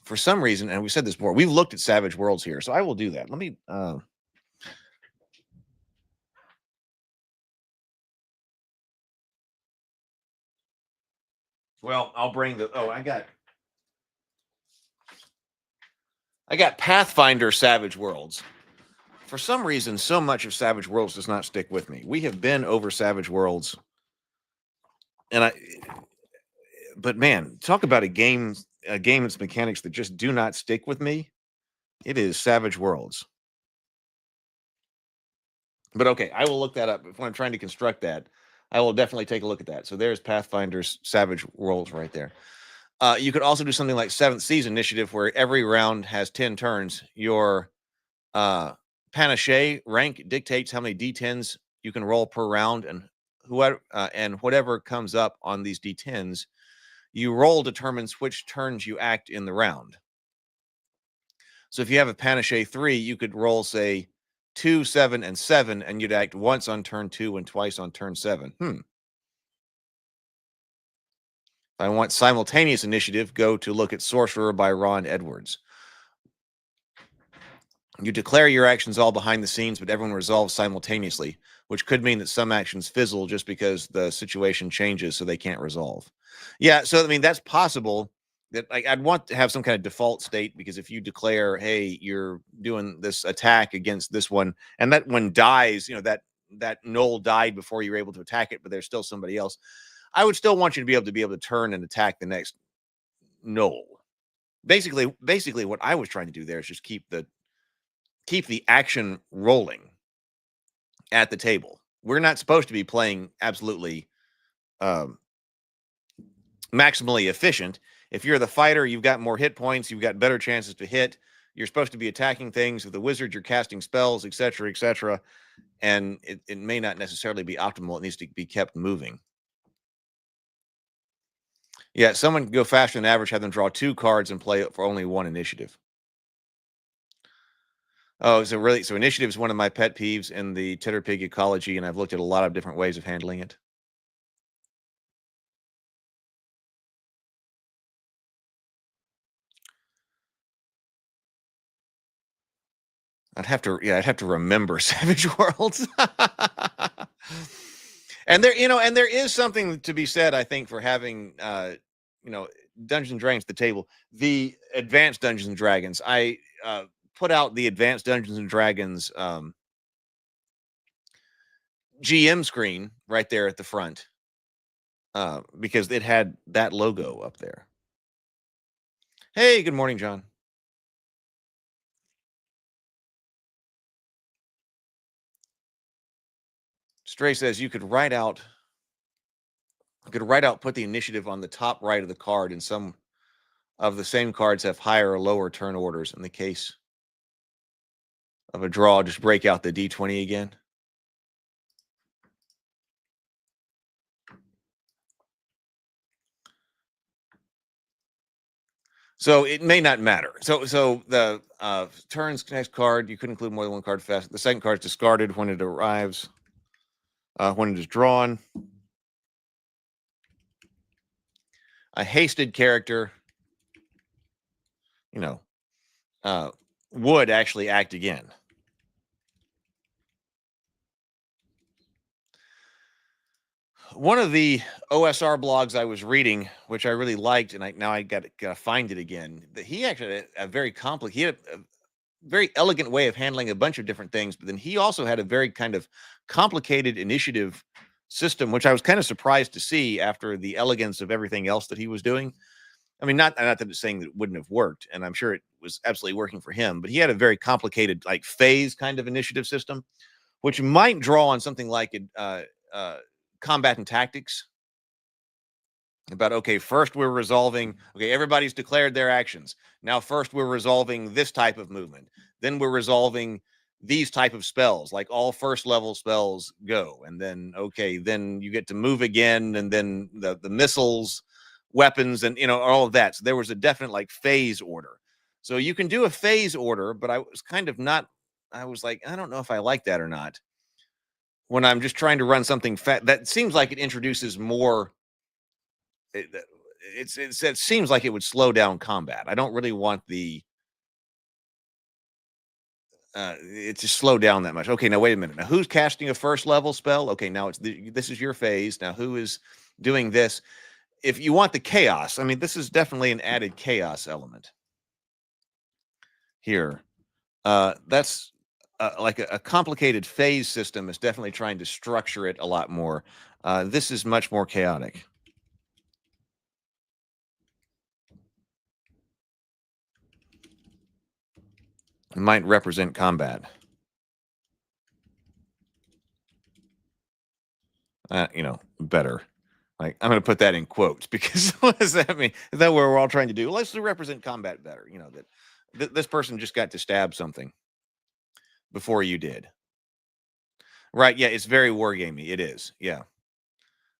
For some reason, and we said this before, we've looked at Savage Worlds here, so I will do that. Let me well, I'll bring I got Pathfinder Savage Worlds. For some reason, so much of Savage Worlds does not stick with me. We have been over Savage Worlds, but man, talk about a game and its mechanics that just do not stick with me. It is Savage Worlds. But okay, I will look that up. If I'm trying to construct that, I will definitely take a look at that. So there's Pathfinder's Savage Worlds right there. You could also do something like 7th Seas Initiative, where every round has 10 turns. Your Panache rank dictates how many D10s you can roll per round, and whatever comes up on these D10s you roll determines which turns you act in the round. So if you have a Panache 3, you could roll, say, 2, 7, and 7, and you'd act once on turn 2 and twice on turn 7. If I want simultaneous initiative, go to look at Sorcerer by Ron Edwards. You declare your actions all behind the scenes, but everyone resolves simultaneously, which could mean that some actions fizzle just because the situation changes so they can't resolve. Yeah, so I mean that's possible. That I'd want to have some kind of default state, because if you declare, hey, you're doing this attack against this one, and that one dies, that knoll died before you were able to attack it, but there's still somebody else, I would still want you to be able to turn and attack the next knoll. Basically what I was trying to do there is just keep the action rolling at the table. We're not supposed to be playing absolutely maximally efficient. If you're the fighter, you've got more hit points, you've got better chances to hit. You're supposed to be attacking things. With the wizard, you're casting spells, etc., etc. And it may not necessarily be optimal. It needs to be kept moving. Yeah, someone can go faster than average, have them draw 2 cards and play it for only 1 initiative. Oh, so initiative is one of my pet peeves in the Titter Pig ecology, and I've looked at a lot of different ways of handling it. I'd have to remember Savage Worlds. And there is something to be said, I think, for having Dungeons and Dragons at the table. The advanced Dungeons and Dragons, I put out the advanced Dungeons and Dragons GM screen right there at the front, because it had that logo up there. Hey, good morning, John. Stray says you could write out, put the initiative on the top right of the card, and some of the same cards have higher or lower turn orders. In the case of a draw, just break out the D20 again. So it may not matter. So the turns next card, you could include more than 1 card fast. The second card is discarded when it arrives, when it is drawn. A hasted character, would actually act again. One of the OSR blogs I was reading, which I really liked, and now I got to find it again. That he actually had a very complicated, a very elegant way of handling a bunch of different things, but then he also had a very kind of complicated initiative system, which I was kind of surprised to see after the elegance of everything else that he was doing. I mean, not that it's saying that it wouldn't have worked, and I'm sure it was absolutely working for him, but he had a very complicated, like, phase kind of initiative system, which might draw on something like combat and tactics. About, okay, first we're resolving, everybody's declared their actions. Now, first we're resolving this type of movement. Then we're resolving these type of spells, like all first level spells go. And then, then you get to move again, and then the missiles, weapons, and all of that. So there was a definite, like, phase order. So you can do a phase order, but I was like, I don't know if I like that or not. When I'm just trying to run something that seems like it introduces more. It seems like it would slow down combat. I don't really want it to slow down that much. Okay, now wait a minute. Now who's casting a first level spell? Okay, now this is your phase. Now who is doing this? If you want the chaos, I mean, this is definitely an added chaos element here. That's like a complicated phase system is definitely trying to structure it a lot more. This is much more chaotic. It might represent combat. Better. Like, I'm going to put that in quotes, because what does that mean? Is that what we're all trying to do? Let's represent combat better. That this person just got to stab something before you did. Right. Yeah. It's very wargamey. It is. Yeah.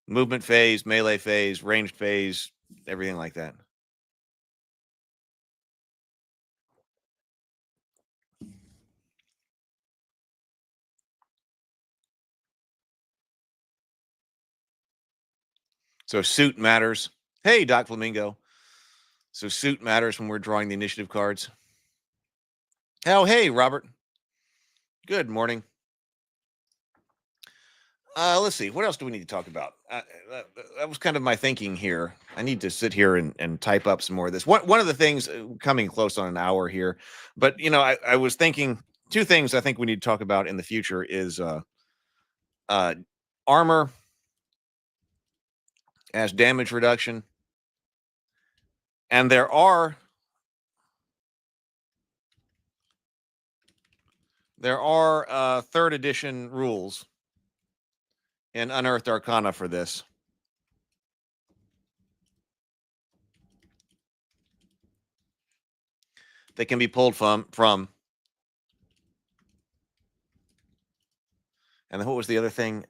Movement phase, melee phase, ranged phase, everything like that. So suit matters. Hey, Doc Flamingo. So suit matters when we're drawing the initiative cards. Oh, hey, Robert. Good morning. Let's see. What else do we need to talk about? That was kind of my thinking here. I need to sit here and type up some more of this. One of the things, coming close on an hour here, but I was thinking two things I think we need to talk about in the future is armor as damage reduction, and there are third edition rules in Unearthed Arcana for this. They can be pulled from. And then what was the other thing?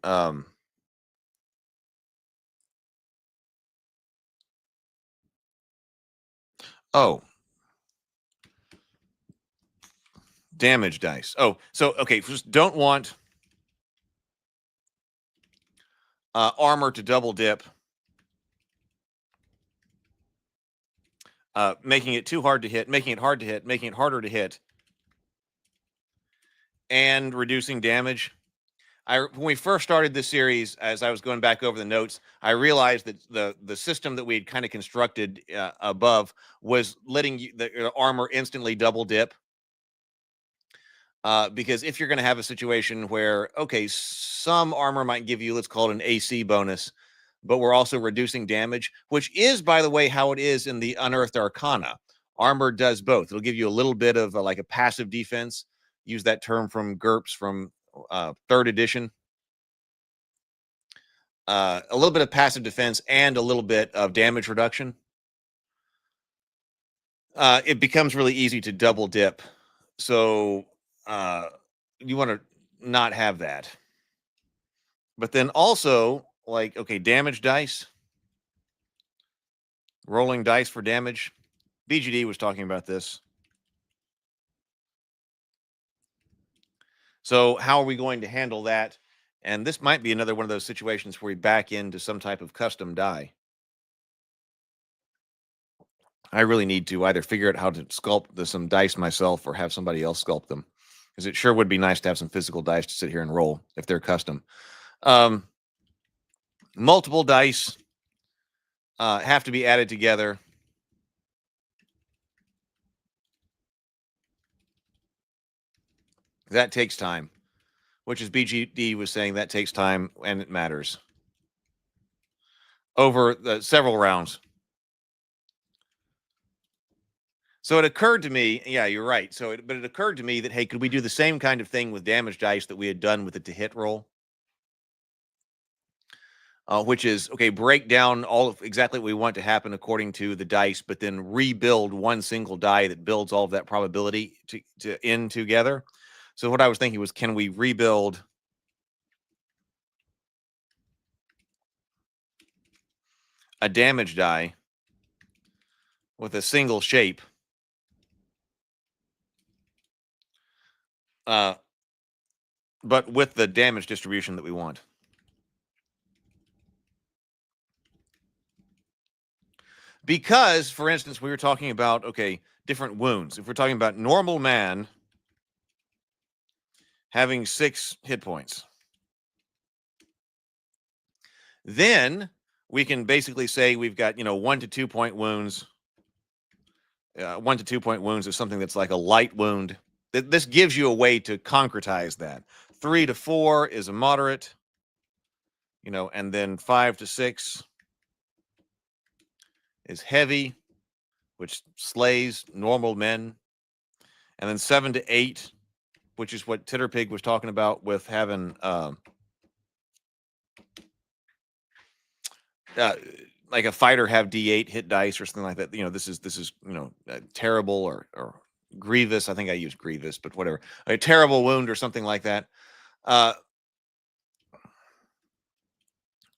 Oh, damage dice. Oh, so okay, just don't want armor to double dip, making it too hard to hit, making it hard to hit, making it harder to hit, and reducing damage. When we first started this series, as I was going back over the notes, I realized that the system that we had kind of constructed above was letting the armor instantly double dip. Because if you're going to have a situation where, okay, some armor might give you, let's call it an AC bonus, but we're also reducing damage, which is, by the way, how it is in the Unearthed Arcana. Armor does both. It'll give you a little bit of like a passive defense. Use that term from GURPS from third edition. A little bit of passive defense and a little bit of damage reduction. It becomes really easy to double dip. So you want to not have that. But then also, like, okay, damage dice, rolling dice for damage. BGD was talking about this. So how are we going to handle that? And this might be another one of those situations where we back into some type of custom die. I really need to either figure out how to sculpt some dice myself or have somebody else sculpt them, because it sure would be nice to have some physical dice to sit here and roll if they're custom. Multiple dice have to be added together. That takes time, which is BGD was saying that takes time and it matters over several rounds. So it occurred to me, yeah, you're right. But it occurred to me that, hey, could we do the same kind of thing with damage dice that we had done with the to hit roll? Which is, okay, break down all of exactly what we want to happen according to the dice, but then rebuild one single die that builds all of that probability to in together. So what I was thinking was, can we rebuild a damage die with a single shape, but with the damage distribution that we want? Because, for instance, we were talking about, okay, different wounds. If we're talking about normal man having 6 hit points, then we can basically say we've got, 1 to 2 point wounds. 1 to 2 point wounds is something that's like a light wound. This gives you a way to concretize that. 3 to 4 is a moderate, and then 5 to 6 is heavy, which slays normal men. And then 7 to 8, which is what Titterpig was talking about with having like a fighter have D8 hit dice or something like that. This is terrible or grievous. I think I use grievous, but whatever. A terrible wound or something like that.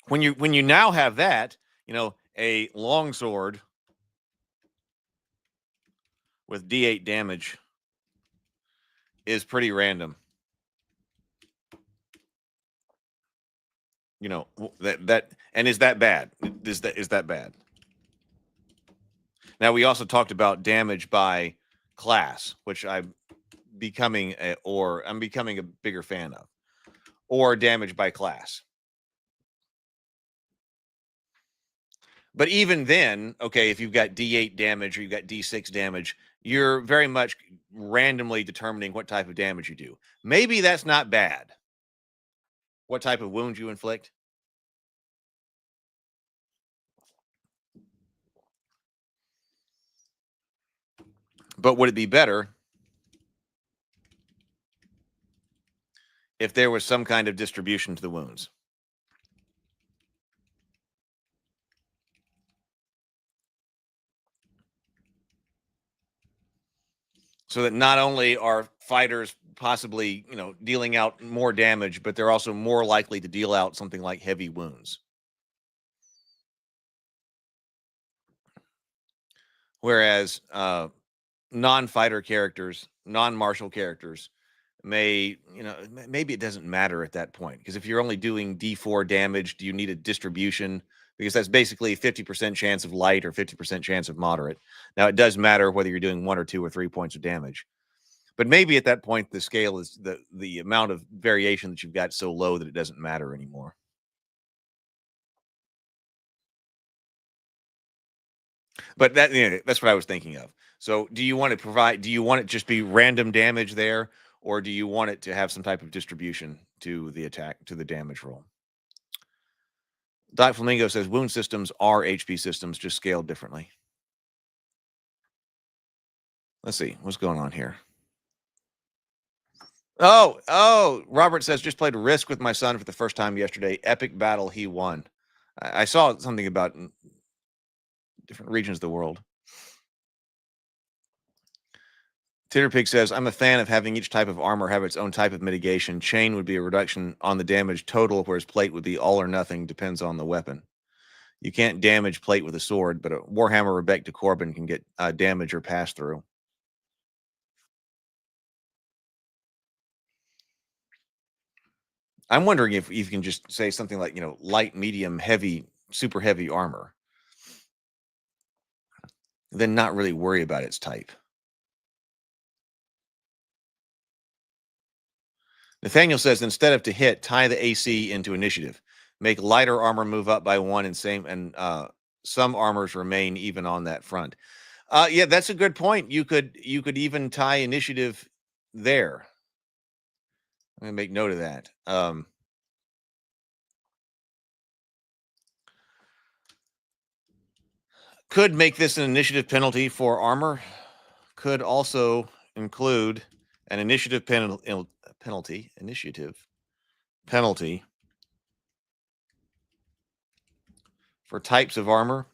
When you now have that, a longsword with D8 damage is pretty random. That and is that bad? Is that bad? Now we also talked about damage by class, which I becoming I'm becoming a bigger fan of, or damage by class. But even then, okay, if you've got D8 damage or you've got D6 damage, you're very much randomly determining what type of damage you do. Maybe that's not bad. What type of wounds you inflict. But would it be better if there was some kind of distribution to the wounds? So that not only are fighters possibly, dealing out more damage, but they're also more likely to deal out something like heavy wounds. Whereas non-fighter characters, non-martial characters maybe it doesn't matter at that point, because if you're only doing D4 damage, do you need a distribution? Because that's basically 50% chance of light or 50% chance of moderate. Now, it does matter whether you're doing 1 or 2 or 3 points of damage. But maybe at that point, the scale is the amount of variation that you've got so low that it doesn't matter anymore. But that's what I was thinking of. So do you want it just be random damage there, or do you want it to have some type of distribution to the attack, to the damage roll? Doc Flamingo says wound systems are HP systems, just scaled differently. Let's see what's going on here. Oh, Robert says just played Risk with my son for the first time yesterday. Epic battle, he won. I saw something about different regions of the world. Titterpig says, I'm a fan of having each type of armor have its own type of mitigation. Chain would be a reduction on the damage total, whereas plate would be all or nothing, depends on the weapon. You can't damage plate with a sword, but a Warhammer Rebecca Corbin can get damage or pass through. I'm wondering if you can just say something like, light, medium, heavy, super heavy armor. Then not really worry about its type. Nathaniel says, instead of to hit, tie the AC into initiative. Make lighter armor move up by 1 and some armors remain even on that front. Yeah, that's a good point. You could even tie initiative there. I'm going to make note of that. Could make this an initiative penalty for armor. Could also include an initiative penalty for types of armor.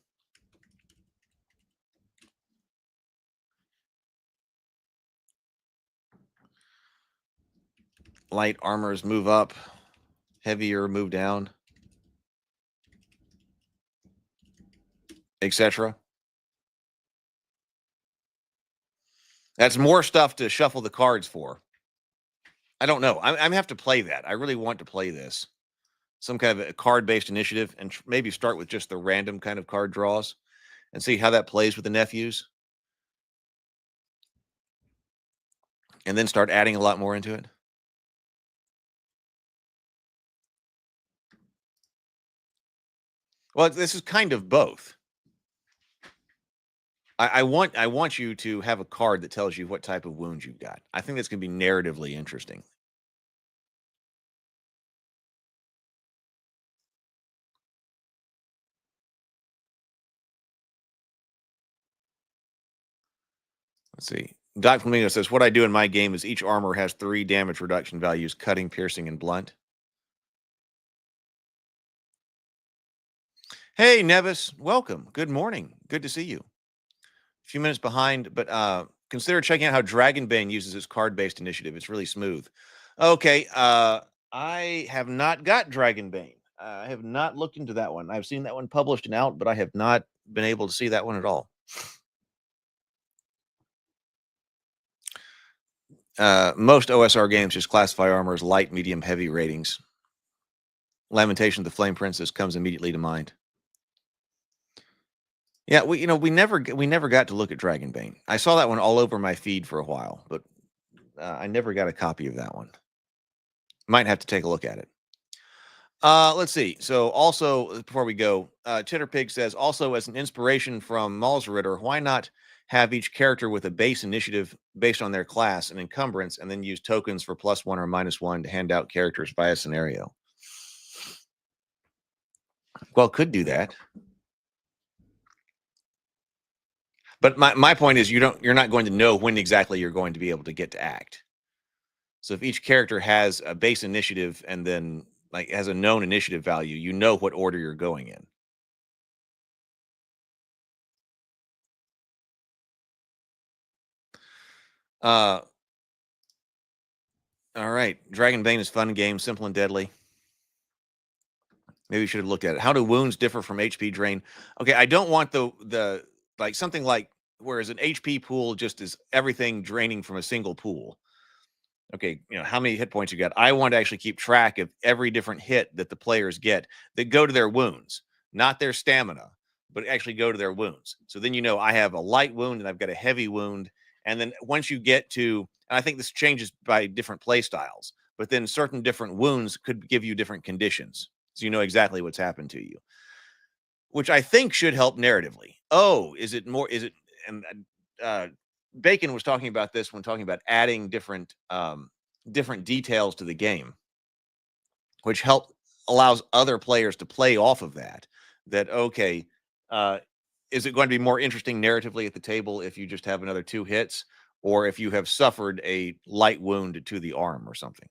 Light armors move up, heavier move down, etc. That's more stuff to shuffle the cards for. I don't know. I'm have to play that. I really want to play this. Some kind of a card-based initiative, and maybe start with just the random kind of card draws and see how that plays with the nephews. And then start adding a lot more into it. Well, this is kind of both. I want you to have a card that tells you what type of wounds you've got. I think that's going to be narratively interesting. Let's see. Doc Flamingo says, what I do in my game is each armor has 3 damage reduction values, cutting, piercing, and blunt. Hey, Nevis, welcome. Good morning. Good to see you. A few minutes behind, but consider checking out how Dragonbane uses its card-based initiative. It's really smooth. Okay, I have not got Dragonbane. I have not looked into that one. I've seen that one published and out, but I have not been able to see that one at all. Most OSR games just classify armor as light, medium, heavy ratings. Lamentation of the Flame Princess comes immediately to mind. Yeah, we never got to look at Dragonbane. I saw that one all over my feed for a while, but I never got a copy of that one. Might have to take a look at it. Let's see. So also, before we go, Chitterpig says, also as an inspiration from Malzritter, why not have each character with a base initiative based on their class and encumbrance, and then use tokens for +1 or -1 to hand out characters by a scenario? Well, could do that. But my point is you're not going to know when exactly you're going to be able to get to act. So if each character has a base initiative and then like has a known initiative value, you know what order you're going in. All right. Dragonbane is fun game, simple and deadly. Maybe we should have looked at it. How do wounds differ from HP drain? Okay, I don't want the like something like whereas an HP pool just is everything draining from a single pool. Okay, how many hit points you got? I want to actually keep track of every different hit that the players get that go to their wounds, not their stamina, but actually go to their wounds. So then I have a light wound and I've got a heavy wound. And then once you get to, and I think this changes by different play styles, but then certain different wounds could give you different conditions. So you know exactly what's happened to you, which I think should help narratively. Oh, is it, and Bacon was talking about this when talking about adding different details to the game, which allows other players to play off of that. That okay, is it going to be more interesting narratively at the table if you just have another 2 hits, or if you have suffered a light wound to the arm or something?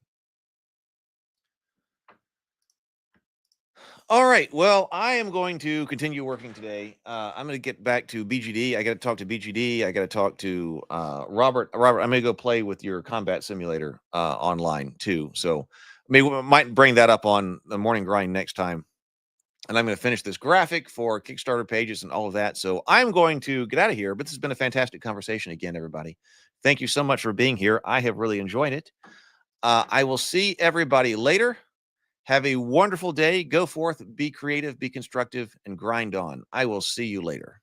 All right. Well, I am going to continue working today. I'm going to get back to BGD. I got to talk to BGD. I got to talk to Robert. Robert, I'm going to go play with your combat simulator online too. So maybe we might bring that up on the morning grind next time. And I'm going to finish this graphic for Kickstarter pages and all of that. So I'm going to get out of here. But this has been a fantastic conversation again, everybody. Thank you so much for being here. I have really enjoyed it. I will see everybody later. Have a wonderful day. Go forth, be creative, be constructive, and grind on. I will see you later.